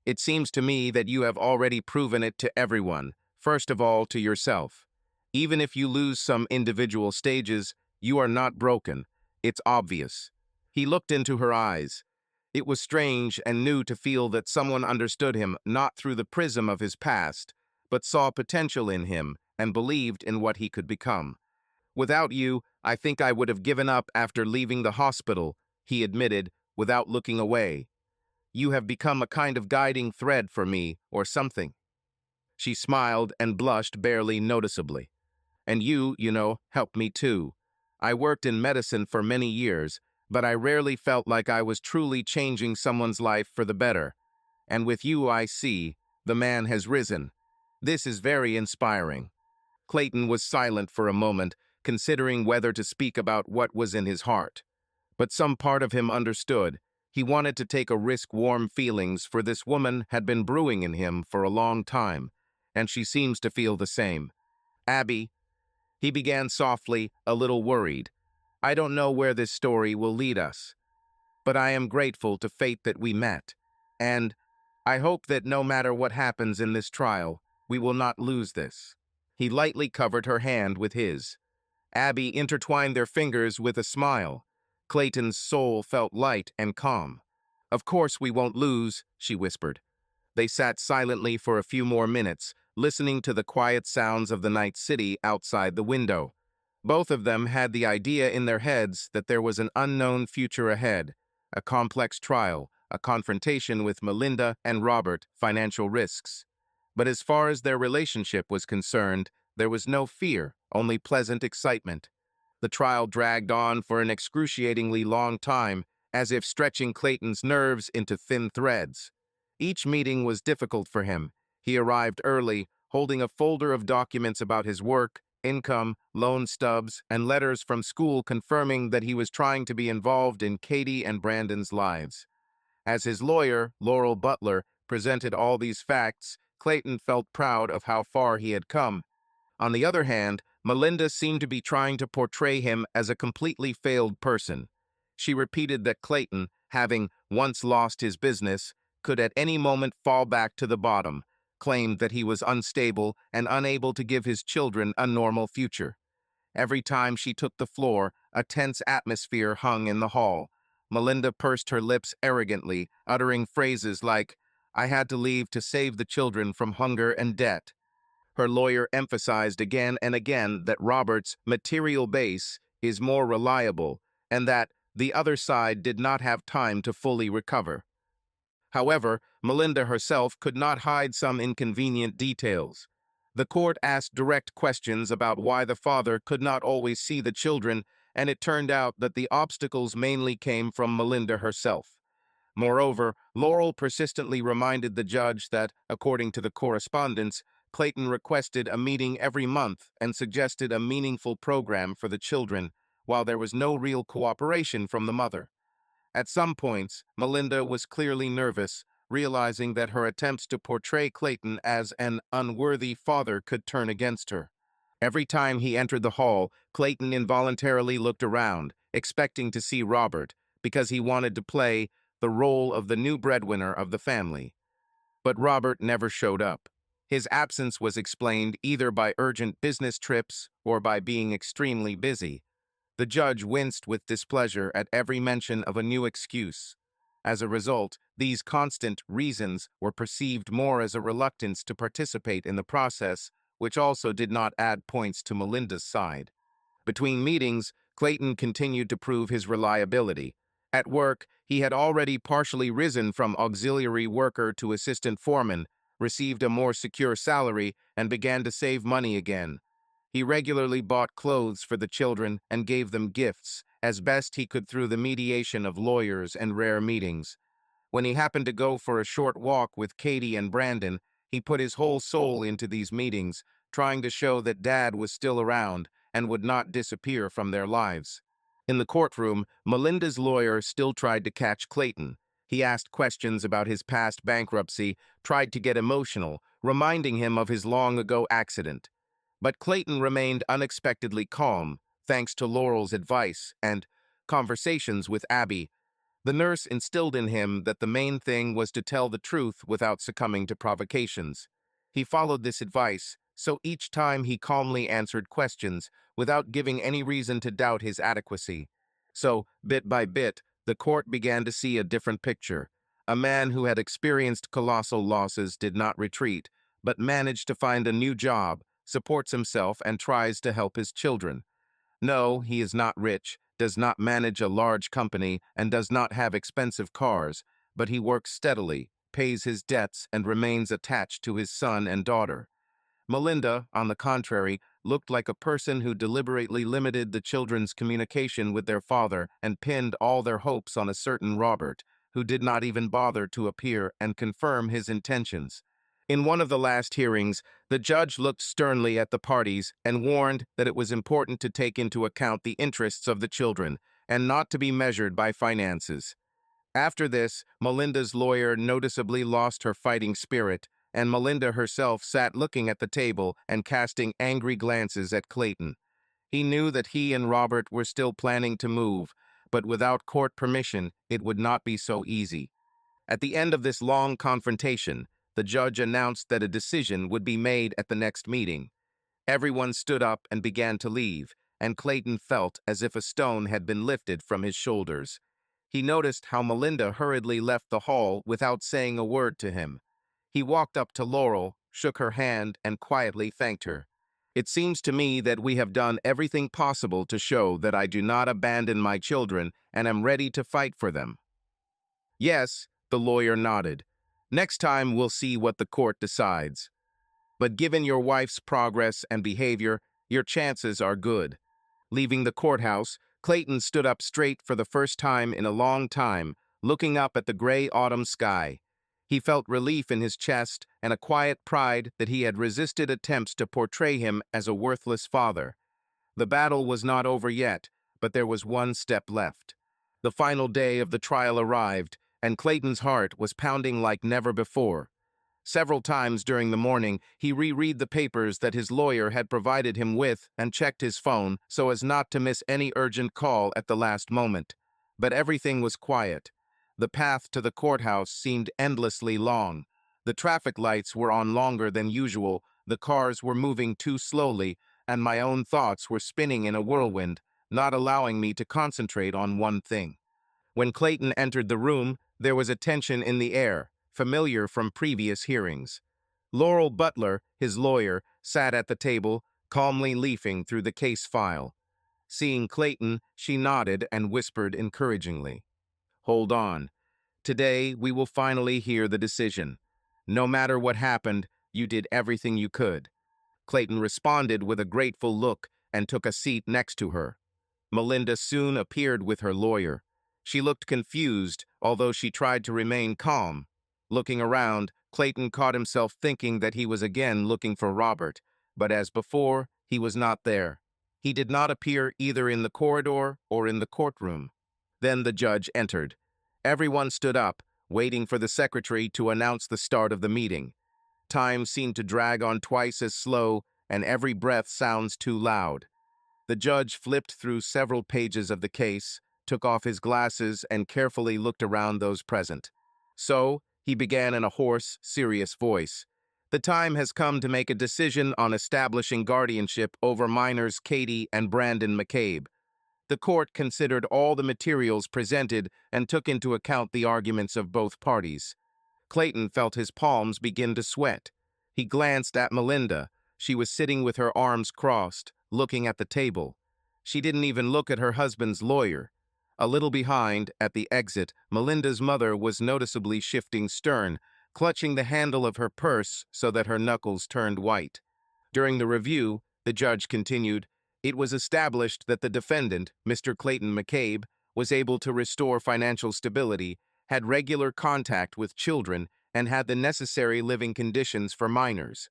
It seems to me that you have already proven it to everyone, first of all to yourself. Even if you lose some individual stages, you are not broken. It's obvious. He looked into her eyes. It was strange and new to feel that someone understood him not through the prism of his past, but saw potential in him and believed in what he could become. Without you, I think I would have given up after leaving the hospital, he admitted, without looking away. You have become a kind of guiding thread for me, or something. She smiled and blushed barely noticeably. And you, helped me too. I worked in medicine for many years, but I rarely felt like I was truly changing someone's life for the better. And with you, I see, the man has risen. This is very inspiring. Clayton was silent for a moment, considering whether to speak about what was in his heart. But some part of him understood. He wanted to take a risk warm feelings for this woman had been brewing in him for a long time, and she seems to feel the same. Abby, he began softly, a little worried. I don't know where this story will lead us, but I am grateful to fate that we met, and I hope that no matter what happens in this trial, we will not lose this. He lightly covered her hand with his. Abby intertwined their fingers with a smile. Clayton's soul felt light and calm. Of course we won't lose, she whispered. They sat silently for a few more minutes, listening to the quiet sounds of the night city outside the window. Both of them had the idea in their heads that there was an unknown future ahead, a complex trial, a confrontation with Melinda and Robert, financial risks. But as far as their relationship was concerned, there was no fear, only pleasant excitement. The trial dragged on for an excruciatingly long time, as if stretching Clayton's nerves into thin threads. Each meeting was difficult for him. He arrived early, holding a folder of documents about his work, income, loan stubs, and letters from school confirming that he was trying to be involved in Katie and Brandon's lives. As his lawyer, Laurel Butler, presented all these facts, Clayton felt proud of how far he had come. On the other hand, Melinda seemed to be trying to portray him as a completely failed person. She repeated that Clayton, having once lost his business, could at any moment fall back to the bottom, claimed that he was unstable and unable to give his children a normal future. Every time she took the floor, a tense atmosphere hung in the hall. Melinda pursed her lips arrogantly, uttering phrases like, I had to leave to save the children from hunger and debt. Her lawyer emphasized again and again that Robert's material base is more reliable and that the other side did not have time to fully recover. However, Melinda herself could not hide some inconvenient details. The court asked direct questions about why the father could not always see the children, and it turned out that the obstacles mainly came from Melinda herself. Moreover, Laurel persistently reminded the judge that, according to the correspondence, Clayton requested a meeting every month and suggested a meaningful program for the children, while there was no real cooperation from the mother. At some points, Melinda was clearly nervous, realizing that her attempts to portray Clayton as an unworthy father could turn against her. Every time he entered the hall, Clayton involuntarily looked around, expecting to see Robert, because he wanted to play the role of the new breadwinner of the family. But Robert never showed up. His absence was explained either by urgent business trips or by being extremely busy. The judge winced with displeasure at every mention of a new excuse. As a result, these constant reasons were perceived more as a reluctance to participate in the process, which also did not add points to Melinda's side. Between meetings, Clayton continued to prove his reliability. At work, he had already partially risen from auxiliary worker to assistant foreman, received a more secure salary, and began to save money again. He regularly bought clothes for the children and gave them gifts, as best he could through the mediation of lawyers and rare meetings. When he happened to go for a short walk with Katie and Brandon, he put his whole soul into these meetings, trying to show that Dad was still around and would not disappear from their lives. In the courtroom, Melinda's lawyer still tried to catch Clayton. He asked questions about his past bankruptcy, tried to get emotional, reminding him of his long-ago accident. But Clayton remained unexpectedly calm, thanks to Laurel's advice and conversations with Abby. The nurse instilled in him that the main thing was to tell the truth without succumbing to provocations. He followed this advice, so each time he calmly answered questions without giving any reason to doubt his adequacy. So, bit by bit, the court began to see a different picture. A man who had experienced colossal losses did not retreat, but managed to find a new job, supports himself, and tries to help his children. No, he is not rich, does not manage a large company, and does not have expensive cars, but he works steadily, pays his debts, and remains attached to his son and daughter. Melinda, on the contrary, looked like a person who deliberately limited the children's communication with their father and pinned all their hopes on a certain Robert, who did not even bother to appear and confirm his intentions. In one of the last hearings, the judge looked sternly at the parties and warned that it was important to take into account the interests of the children and not to be measured by finances. After this, Melinda's lawyer noticeably lost her fighting spirit, and Melinda herself sat looking at the table and casting angry glances at Clayton. He knew that he and Robert were still planning to move, but without court permission, it would not be so easy. At the end of this long confrontation, the judge announced that a decision would be made at the next meeting. Everyone stood up and began to leave, and Clayton felt as if a stone had been lifted from his shoulders. He noticed how Melinda hurriedly left the hall without saying a word to him. He walked up to Laurel, shook her hand, and quietly thanked her. "It seems to me that we have done everything possible to show that I do not abandon my children and am ready to fight for them." "Yes," the lawyer nodded. "Next time we'll see what the court decides. But given your wife's progress and behavior, your chances are good." Leaving the courthouse, Clayton stood up straight for the first time in a long time, looking up at the gray autumn sky. He felt relief in his chest and a quiet pride that he had resisted attempts to portray him as a worthless father. The battle was not over yet, but there was one step left. The final day of the trial arrived, and Clayton's heart was pounding like never before. Several times during the morning, he reread the papers that his lawyer had provided him with and checked his phone so as not to miss any urgent call at the last moment. But everything was quiet. The path to the courthouse seemed endlessly long. The traffic lights were on longer than usual, the cars were moving too slowly, and my own thoughts were spinning in a whirlwind, not allowing me to concentrate on one thing. When Clayton entered the room, there was a tension in the air, familiar from previous hearings. Laurel Butler, his lawyer, sat at the table, calmly leafing through the case file. Seeing Clayton, she nodded and whispered encouragingly, "Hold on. Today, we will finally hear the decision. No matter what happened, you did everything you could." Clayton responded with a grateful look and took a seat next to her. Melinda soon appeared with her lawyer. She looked confused, although she tried to remain calm. Looking around, Clayton caught himself thinking that he was again looking for Robert, but as before, he was not there. He did not appear either in the corridor or in the courtroom. Then the judge entered. Everyone stood up, waiting for the secretary to announce the start of the meeting. Time seemed to drag on twice as slow, and every breath sounds too loud. The judge flipped through several pages of the case, took off his glasses, and carefully looked around those present. So, he began in a hoarse, serious voice. "The time has come to make a decision on establishing guardianship over minors Katie and Brandon McCabe. The court considered all the materials presented and took into account the arguments of both parties." Clayton felt his palms begin to sweat. He glanced at Melinda. She was sitting with her arms crossed, looking at the table. She didn't even look at her husband's lawyer. A little behind, at the exit, Melinda's mother was noticeably shifting stern, clutching the handle of her purse so that her knuckles turned white. During the review, the judge continued, "It was established that the defendant, Mr. Clayton McCabe, was able to restore financial stability had regular contact with children, and had the necessary living conditions for minors.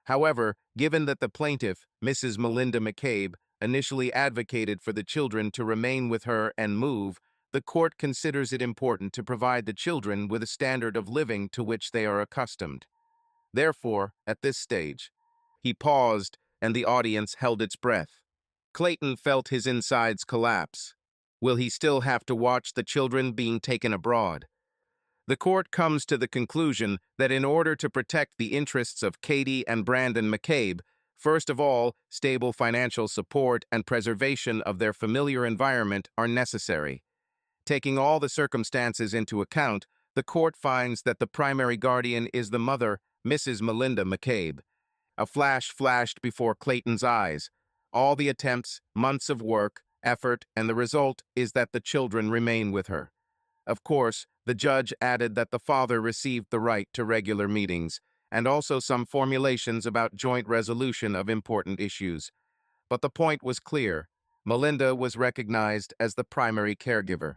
However, given that the plaintiff, Mrs. Melinda McCabe, initially advocated for the children to remain with her and move, the court considers it important to provide the children with a standard of living to which they are accustomed. Therefore, at this stage, he paused, and the audience held its breath. Clayton felt his insides collapse. Will he still have to watch the children being taken abroad? The court comes to the conclusion that in order to protect the interests of Katie and Brandon McCabe, first of all, stable financial support and preservation of their familiar environment are necessary. Taking all the circumstances into account, the court finds that the primary guardian is the mother, Mrs. Melinda McCabe. A flash flashed before Clayton's eyes. All the attempts, months of work, effort, and the result is that the children remain with her. Of course, the judge added that the father received the right to regular meetings, and also some formulations about joint resolution of important issues. But the point was clear. Melinda was recognized as the primary caregiver.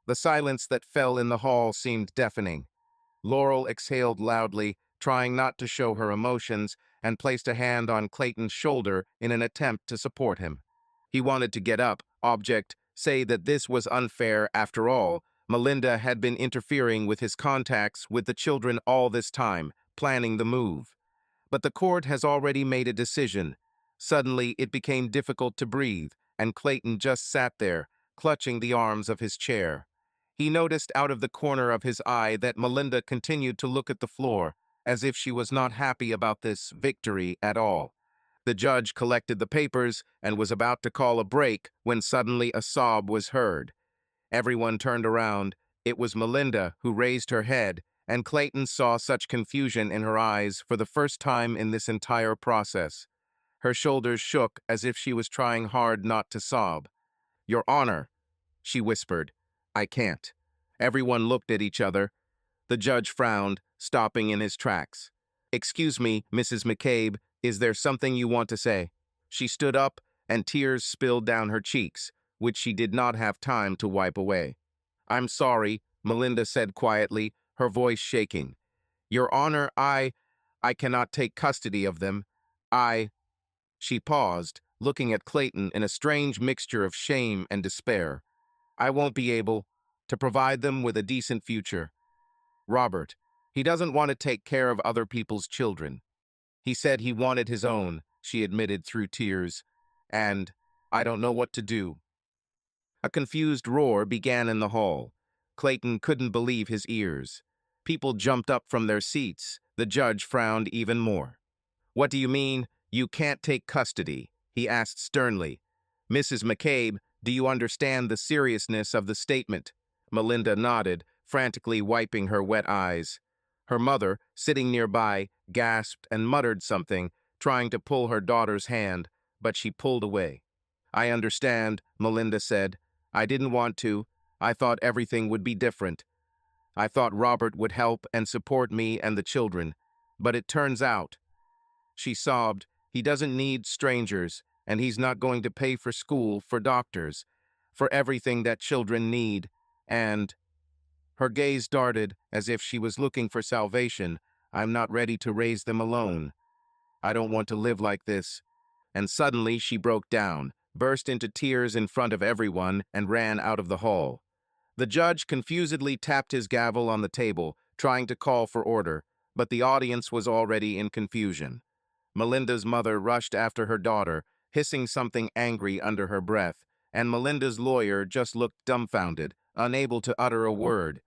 The silence that fell in the hall seemed deafening. Laurel exhaled loudly, trying not to show her emotions, and placed a hand on Clayton's shoulder in an attempt to support him. He wanted to get up, object, say that this was unfair after all. Melinda had been interfering with his contacts with the children all this time, planning the move. But the court has already made a decision. Suddenly, it became difficult to breathe, and Clayton just sat there, clutching the arms of his chair. He noticed out of the corner of his eye that Melinda continued to look at the floor, as if she was not happy about this victory at all. The judge collected the papers and was about to call a break when suddenly a sob was heard. Everyone turned around. It was Melinda who raised her head, and Clayton saw such confusion in her eyes for the first time in this entire process. Her shoulders shook as if she was trying hard not to sob. "Your Honor," she whispered, "I can't." Everyone looked at each other. The judge frowned, stopping in his tracks. "Excuse me, Mrs. McCabe, is there something you want to say?" She stood up, and tears spilled down her cheeks, which she did not have time to wipe away. "I'm sorry," Melinda said quietly, her voice shaking. "Your Honor, I cannot take custody of them. I—" She paused, looking at Clayton in a strange mixture of shame and despair. "I won't be able to provide them with a decent future. Robert, he doesn't want to take care of other people's children. He said he wanted his own," she admitted through tears. "And I don't know what to do." A confused roar began in the hall. Clayton couldn't believe his ears. People jumped up from their seats. The judge frowned even more. "What do you mean, you can't take custody?" he asked sternly. "Mrs. McCabe, do you understand the seriousness of the statement?" Melinda nodded, frantically wiping her wet eyes. Her mother, sitting nearby, gasped and muttered something, trying to pull her daughter's hand, but she pulled away. "I understand," Melinda said. "I didn't want to. I thought everything would be different. I thought Robert would help and support me and the children. But it turns out," she sobbed, "he doesn't need strangers, and he's not going to pay for school, for doctors, for everything that children need. And—" her gaze darted as if she was looking for salvation. "I'm not ready to raise them alone. I don't want to live like this." And suddenly she broke down, burst into tears in front of everyone, and ran out of the hall. The judge confusedly tapped his gavel on the table, trying to call for order, but the audience was already in confusion. Melinda's mother rushed after her daughter, hissing something angry under her breath, and Melinda's lawyer just looked dumbfounded, unable to utter a word.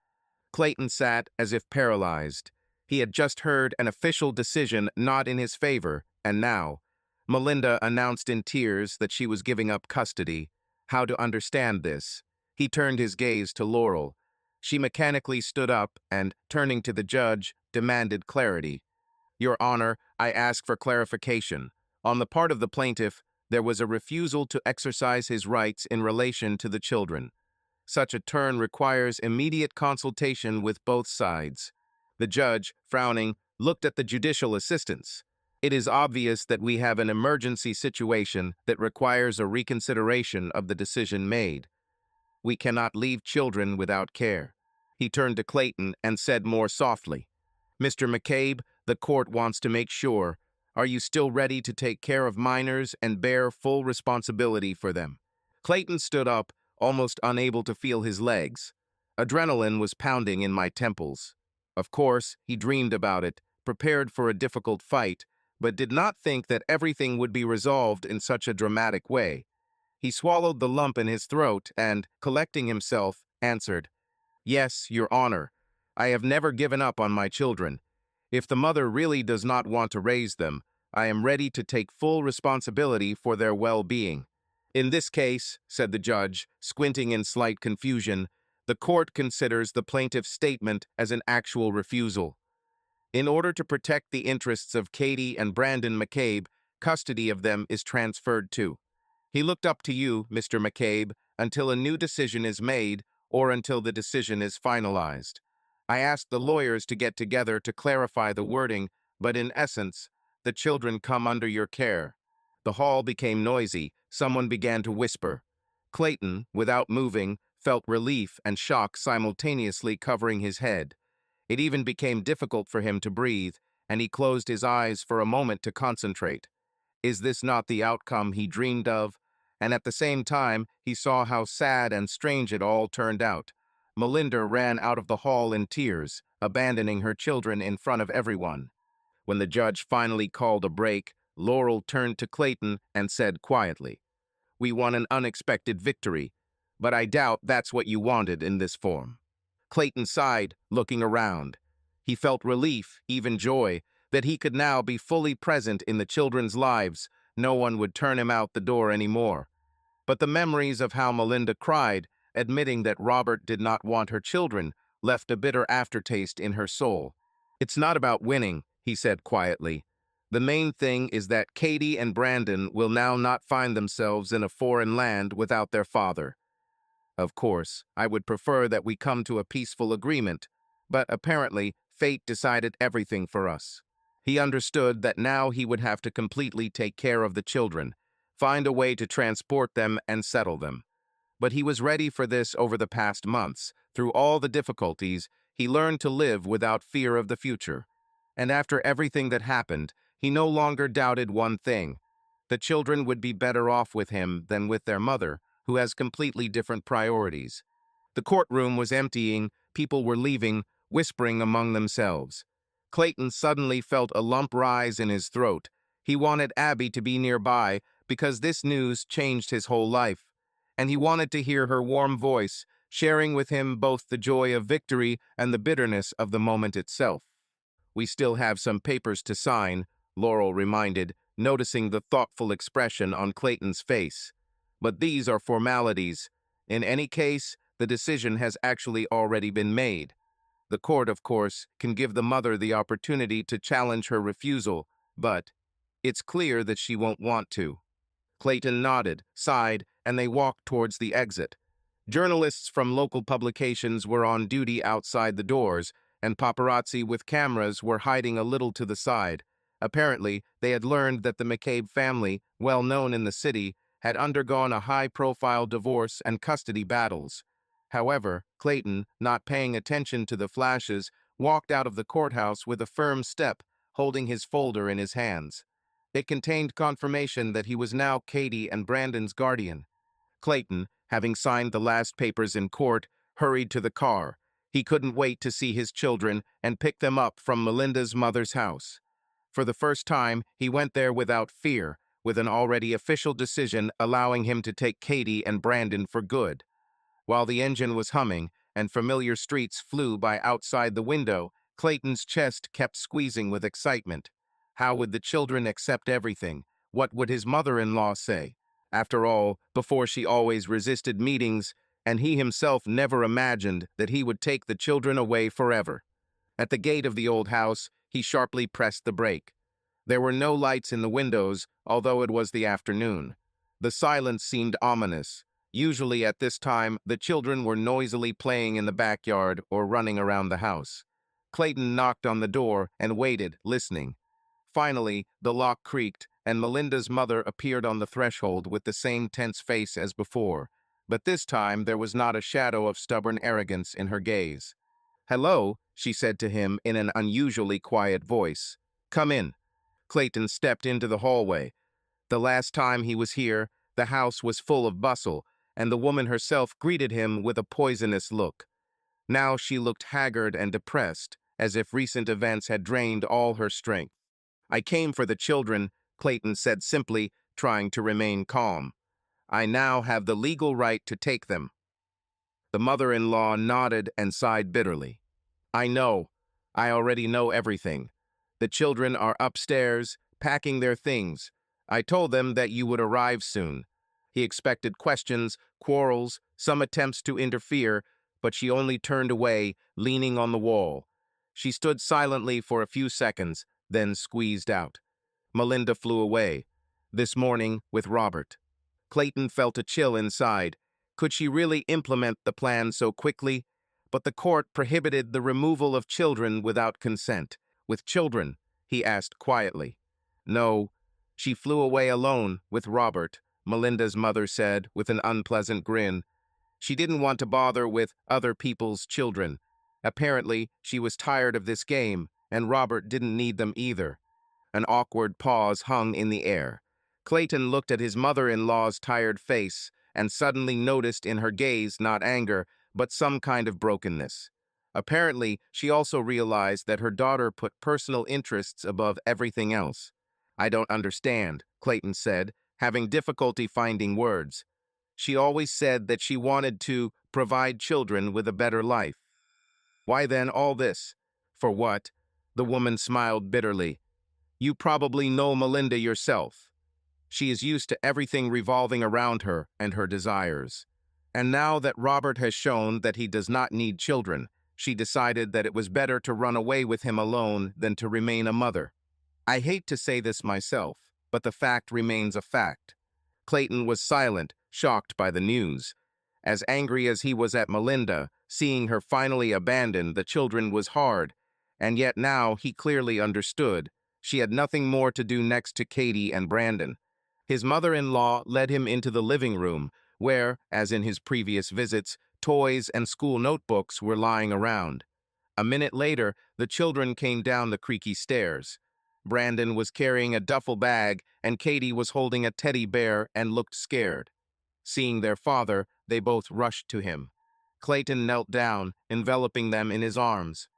Clayton sat as if paralyzed. He had just heard an official decision not in his favor, and now Melinda announced in tears that she was giving up custody. How to understand this? He turned his gaze to Laurel. She mechanically stood up and, turning to the judge, demanded clarity. "Your Honor, I ask for clarification. On the part of the plaintiff, there was a refusal to exercise his rights in relation to the children. Such a turn requires immediate consultation with both sides." The judge, frowning, looked at the judicial assistants. "It is obvious that we have an emergency situation that requires a reconsideration of the decision made. We cannot leave children without care." He turned to Clayton and said more softly, "Mr. McCabe, the court wants to make sure. Are you still ready to take care of minors and bear full responsibility for them?" Clayton stood up, almost unable to feel his legs. Adrenaline was pounding in my temples. Of course, he dreamed about it, prepared for a difficult fight, but did not think that everything would be resolved in such a dramatic way. He swallowed the lump in his throat and, collecting himself, answered, "Yes, Your Honor. I have never given up on my children. If the mother really does not want to raise them, I am ready to take full responsibility for their well-being." "In this case," said the judge, squinting in slight confusion, "the court considers the plaintiff's statement as an actual refusal. In order to protect the interests of Katie and Brandon McCabe, custody of them is transferred to." He looked up to you, Mr. McCabe, "until a new decision is made or until the decision is finalized." I asked the lawyers to get together to clarify the wording, but in essence, the children come under your care. The hall became noisy. Someone began to whisper. Clayton, without moving, felt relief and shock simultaneously covering his head. It even became difficult for him to breathe, and he closed his eyes for a moment to concentrate. Is this not the outcome he dreamed of? And at the same time, he saw how sad and strange it all turned out. Melinda ran out of the hall in tears, abandoning her children in front of everyone. When the judge finally called a break, Laurel turned to Clayton and said quietly, "We won an unexpected victory, but I doubt that's what you wanted in this form." Clayton sighed, looking around. He felt relief, even joy, that he could now be fully present in the children's lives. No one would turn him out the door anymore. But the memories of how Melinda cried, admitting that Robert did not want her children, left a bitter aftertaste in her soul. "It's not about winning," he said quietly. "The main thing is that Katie and Brandon will now not find themselves in a foreign land without their father. Of course, I would prefer that we come to a peaceful agreement, but apparently, fate decided everything for us." He understood that now he would have to completely take care of the children, find a way to transport them and settle them. But he was ready for this over the past months. Through all the difficulties, he learned to live without fear of the future. And after everything that happened, he no longer doubted one thing. The children would be better off with him than with their mother, who has completely different priorities. The courtroom was emptying, people were leaving, whispering among themselves. Clayton suddenly felt a lump rise in his throat. He wanted Abby to be nearby because this news changed his whole life. And he wanted to hear her warm voice, sharing with him both the joy of victory and the bitterness of the moment itself. "We still have some papers to sign," Laurel reminded, noticing the thoughtful expression on Clayton's face. "But these are formalities. In any case, the decision has actually already been made. The court, of course, can give the mother the opportunity to challenge her refusal, but it's clear that she won't want to." Clayton nodded, sighed, and they walked towards the exit. Journalists from local publications were on duty outside the doors, and paparazzi with cameras were hiding a little to the side. Apparently, they had learned that the McCabe family, well known in the city, had undergone a high-profile divorce and custody battles. However, Clayton, not paying attention to the flashes, walked out of the courthouse with a firm step, holding his folder in his hands. It contained confirmation that he was now Katie and Brandon's guardian. Clayton, having signed the last papers in court, hurried to the car. He couldn't wait to see his children and pick them up from Melinda's mother's house. For the first time, he went there without fear, with an already official decision allowing him to take Katie and Brandon for good. While the engine was humming and familiar streets flew by outside the window, Clayton's chest kept squeezing with excitement. How would the children accept everything? What would his mother-in-law say? After all, before she always resisted meetings, and he himself never imagined that he would take the children away forever. At the gate of the old house, he sharply pressed the brake. There were no lights in the windows, although it was the afternoon. The silence seemed ominous. Usually at this time, the children were noisily playing in the backyard or running around the house. Clayton knocked on the door and waited, listening. Finally, the lock creaked, and Melinda's mother appeared on the threshold with the same tense face as before. But this time, there was not a shadow of stubborn arrogance in her gaze. "Hello," she said to him in an unusually quiet voice. "Come in." Clayton stepped into the hallway. The last time he was here, the house was full of bustle, and the woman herself greeted him with a poisonous look. Now she looked haggard and depressed, as if recent events had drained all her strength. "I came for the children," Clayton said simply, trying to remain calm. "I now have the legal right to take them." The mother-in-law nodded and sighed bitterly. "I know. I already know everything. The children are upstairs, packing their things. I told them that you would arrive soon." He expected questions, quarrels, some attempts to interfere, but she only turned away, leaning on the wall. She stood silently for a few seconds, then squeezed out. Melinda flew away. This morning, with Robert. Clayton felt a chill inside. Could she really implement the plan so quickly? But the court prohibited the removal of children without consent. "With children?" he asked quietly. "No, she flew away alone with Robert," Melinda's mother said with an unpleasant grin. "She didn't want to bother with other people's children. Apparently, she was tired of this game, and Robert didn't need them either." An awkward pause hung in the air. Clayton looked at his mother-in-law's tired face and suddenly noticed in her gaze not anger, but some kind of brokenness. Apparently, she also realized that her daughter put personal interests above everything else. "I don't understand," Clayton said, having difficulty finding words. "She always said that she wanted to provide children with a better life. Why then all this? For what?" The woman smiled bitterly. "You probably know Melinda yourself. She is used to everything revolving around her and her desires. And now that Robert has shown that he does not need children, she decided that it was better to run away with him alone than to remain a mother. I hate to say this myself, but the fact remains a fact." Clayton was silent, shocked by the news. As angry as he was at Melinda, seeing her finally abandon the children was hard, and yet now he clearly understood. She had nothing more to do next to Katie and Brandon. His mother-in-law led him into the living room, where, as in his previous visits, toys and school notebooks were lying around. A minute later, the children came down the creaky stairs. Brandon was carrying a duffel bag, and Katie was holding a teddy bear and looked scared. Seeing their father, they both rushed to him. Clayton knelt down, enveloping them in his arms.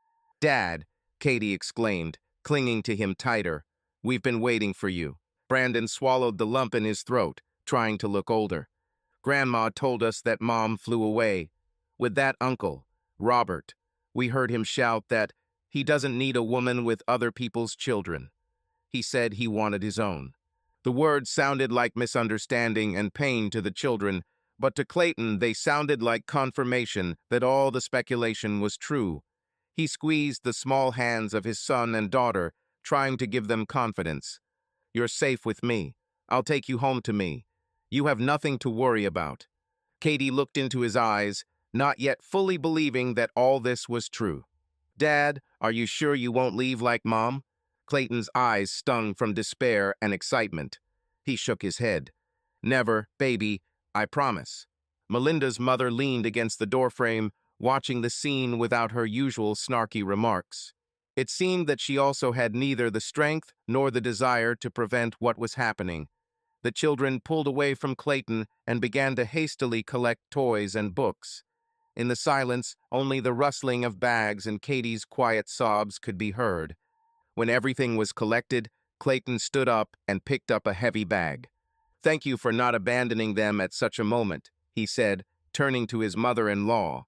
"Dad," Katie exclaimed, clinging to him tighter. "We've been waiting for you." Brandon swallowed the lump in his throat, trying to look older. "Grandma told us that Mom flew away. With that uncle, Robert. We heard him shout that he doesn't need a woman with other people's children. He said he wanted his own." The words sounded like misunderstanding and pain to the children, but to Clayton they sounded like confirmation that all the speculation was true. He squeezed the small hands of his son and daughter, trying to give them confidence. "You're safe with me. I'll take you home to me. You have nothing to worry about." Katie looked into his eyes, not yet fully believing that all this was true. "Dad, are you sure you won't leave like Mom?" Clayton's eyes stung from despair and excitement. He shook his head. "Never, baby, I promise." Melinda's mother leaned against the doorframe, watching the scene without her usual snarky remarks. It seemed that she also had neither the strength nor the desire to prevent what was happening. The children pulled away from Clayton and began to hastily collect toys and books. In the silence, only the rustling of bags and Katie's quiet sobs could be heard. When everything was collected, Clayton stood up and picked up a heavy bag. "Thank you for not abandoning them at such a moment," he said, turning to his mother-in-law.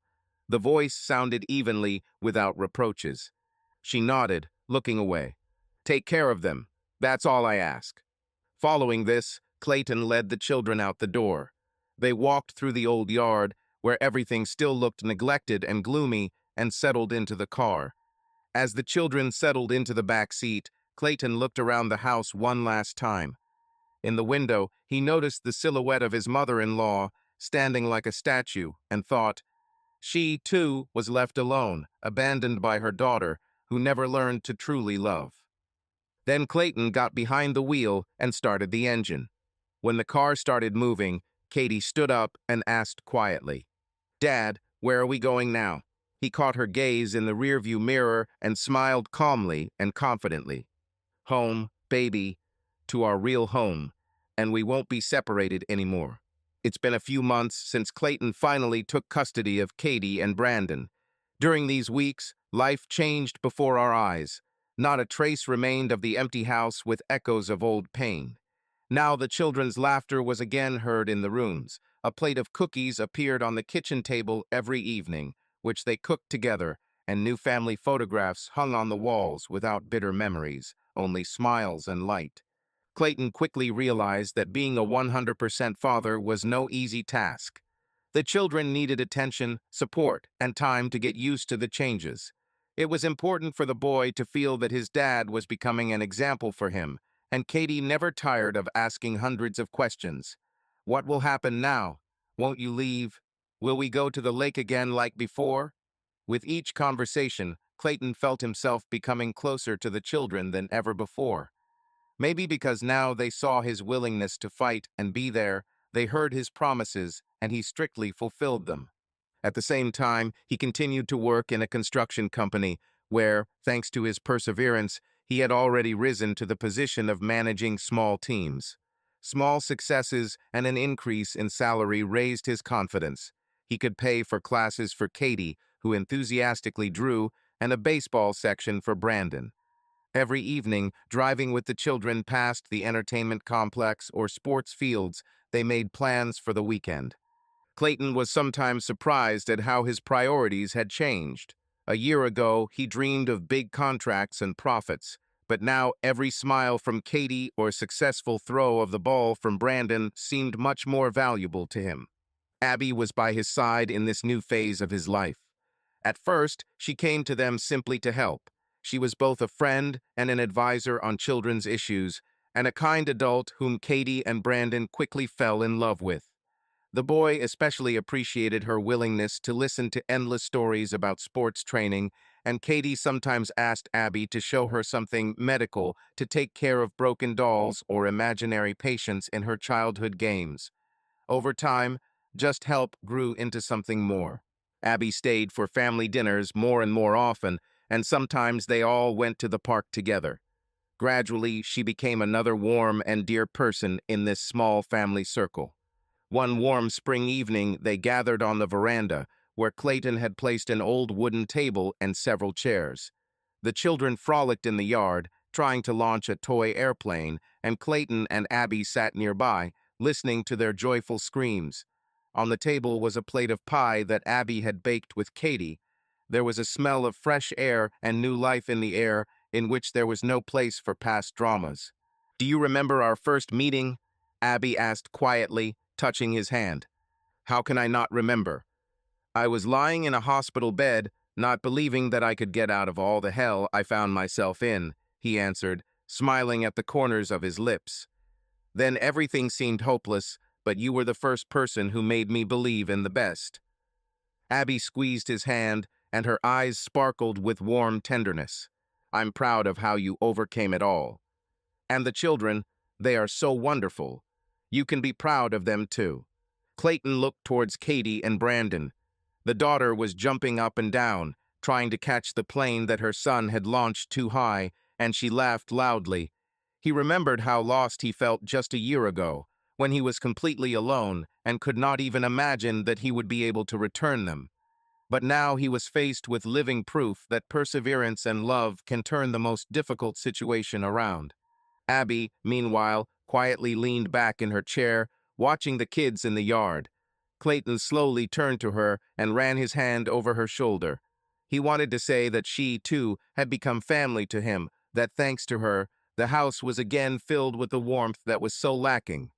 The voice sounded evenly, without reproaches. She nodded, looking away. "Take care of them. That's all I ask." Following this, Clayton led the children out the door. They walked through the old yard, where everything still looked neglected and gloomy, and settled into the car. As the children settled into the back seat, Clayton looked around the house one last time. In the window, he noticed the silhouette of his mother-in-law, standing like a statue, and thought, she, too, was left alone, abandoned by her daughter, who never learned to truly love. Then Clayton got behind the wheel and started the engine. When the car started moving, Katie stood up and asked quietly, "Dad, where are we going now?" He caught her gaze in the rearview mirror and smiled calmly and confidently. Home, baby, to our real home, and we won't be separated anymore. It's been a few months since Clayton finally took custody of Katie and Brandon. During these weeks, life changed before our eyes. Not a trace remained of the empty house with echoes of old pain. Now the children's laughter was again heard in the rooms. A plate of cookies appeared on the kitchen table every evening, which they cooked together, and new family photographs hung on the walls without bitter memories, only smiles and light. Clayton quickly realized that being a 100% father was no easy task. The children needed attention, support, and time to get used to the changes. It was important for the boy to feel that his dad was becoming an example for him, and Katie never tired of asking hundreds of questions. What will happen now? Won't you leave? Will we go to the lake again like before? With each conversation, Clayton felt himself becoming closer to the children than ever before. Maybe because now they saw his willingness to fight and be there, they heard his promises, and he strictly fulfilled them. At the same time, he continued to work in a construction company where, thanks to his perseverance, he had already risen to the position of managing small teams. Small successes and an increase in salary raised his confidence. He could pay for classes for Katie, who enthusiastically drew, and a baseball section for Brandon. Every evening, driving with the children past the entertainment complex or sports fields, they made plans for the weekend. Clayton was sometimes surprised at how his priorities had changed. A year ago, he dreamed of big contracts and profits, but now every smile from Katie or successful throw of the ball from Brandon seemed much more valuable to him. Abby was by his side in this new phase of his life. At first, she came to them simply to help. She was both a friend and an advisor on children's issues, and a kind adult whom Katie and Brandon quickly fell in love with. The boy especially appreciated her willingness to listen to endless stories about sports training, and Katie sometimes asked Abby to show her something medical to take care of broken dolls or imaginary patients in her childhood games. Over time, just help grew into something more. Abby stayed for family dinners more and more often, and sometimes they all went to the park together. Gradually, she became another warm and dear person in this small family circle. One warm spring evening, they gathered on the veranda, where Clayton had placed an old wooden table and several chairs. The children frolicked in the yard, trying to launch a toy airplane, and Clayton and Abby sat nearby, listening to their joyful screams. On the table was a plate of pie that Abby had baked with Katie. There was a smell of fresh air and new life in the air, in which there was no place for past dramas. "Do you remember our first meeting?" Abby asked quietly, touching his hand. "How can I not remember? I was lying in a hospital bed, not believing that I could get out of all the hell I found myself in," he answered, smiling at the corners of his lips. "Then everything seemed hopeless, but you were the first person who made me believe in the best." Abby squeezed his hand, and her eyes sparkled with warm tenderness. "I'm proud of how you overcame it all. And the children, they are so wonderful. You can be proud of them too." Clayton looked towards Katie and Brandon. The daughter was jumping up and down, trying to catch the plane that her son had launched too high, and she laughed loudly. He remembered how lost he felt just a year ago, when he was completely alone and could not even imagine that he would be able to return them. But now he was faced with living proof that perseverance and love can turn the most difficult situation around. Abby, meanwhile, quietly leaned back in her chair, watching the kids in the yard. Clayton slowly turned to her and ran his hand over her shoulder. He wanted to say that she, too, had become family to him, that thanks to her, the house was again filled with the warmth that was so lacking.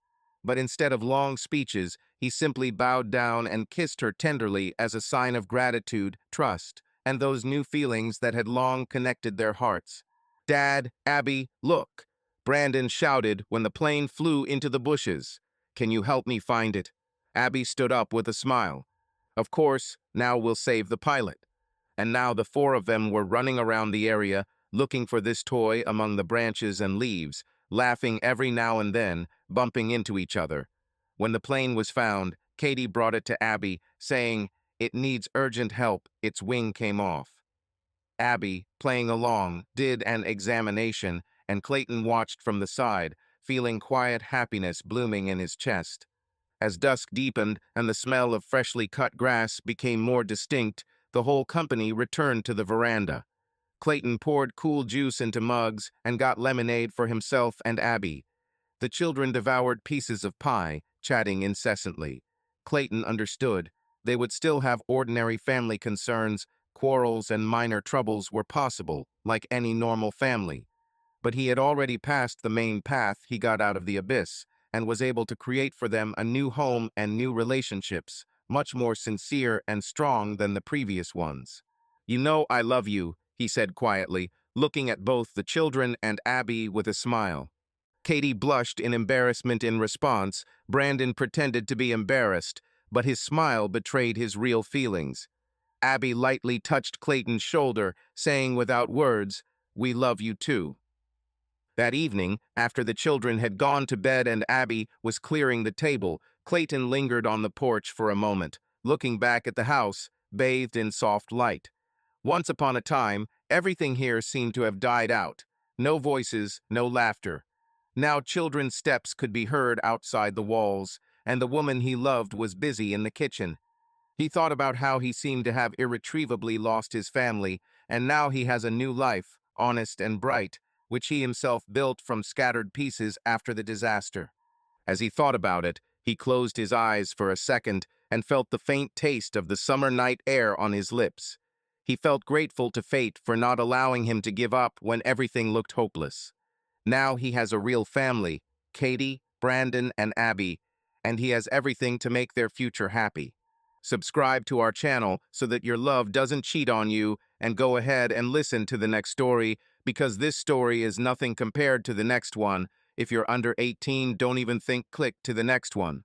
But instead of long speeches, he simply bowed down and kissed her tenderly as a sign of gratitude, trust, and those new feelings that had long connected their hearts. "Dad, Abby, look!" Brandon shouted when the plane flew into the bushes. "Can you help me find it?" Abby stood up with a smile. "Of course, now we'll save the pilot." And now the four of them were running around the area, looking for this toy among the branches and leaves, laughing every now and then, bumping into each other. When the plane was found, Katie brought it to Abby, saying, It needs urgent help. Its wing came off. Abby, playing along, did an examination, and Clayton watched from the side, feeling quiet happiness blooming in his chest. As dusk deepened and the smell of freshly cut grass became more distinct, the whole company returned to the veranda. Clayton poured cool juice into mugs and got lemonade for himself and Abby. The children devoured pieces of pie, chatting incessantly. Clayton understood. They would still have ordinary family concerns, quarrels and minor troubles were possible, like any normal family. But he had already passed the main path he got out of the abyss, and was able to create for them a new home and new relationships, much more sincere and strong than the previous ones. "You know I love you," he said quietly, looking at both the children and Abby with a smile. Katie blushed in embarrassment in response. Brandon pretended to be embarrassed, but his smile betrayed his real feelings. Abby lightly touched Clayton's shoulder, saying without words, "We love you too." That evening, after the children had gone to bed and Abby was clearing the table, Clayton lingered on the porch for a moment, looking back at the house, bathed in soft light. Once upon a time, everything here seemed to have died out. No voices, no laughter. Now children's steps could be heard outside the walls, and the woman he loved was busy in the kitchen. He thought about how he seemed to have irretrievably lost his family, and now he has a new life, honest and bright, which he himself built from scattered pieces after the disaster. As he thought about it, he closed his eyes for a second and felt the faint taste of the summer night air on his lips. He felt grateful to fate for not allowing him to give up when everything looked hopeless. Now he has a real family, Katie, Brandon, and Abby, and he has everything to make their future happy. Subscribe to our channel so that your love doesn't cheat on you, and go ahead and listen to the next story, because this story is nothing compared to the next one. If you're under 18, don't even click to the next one.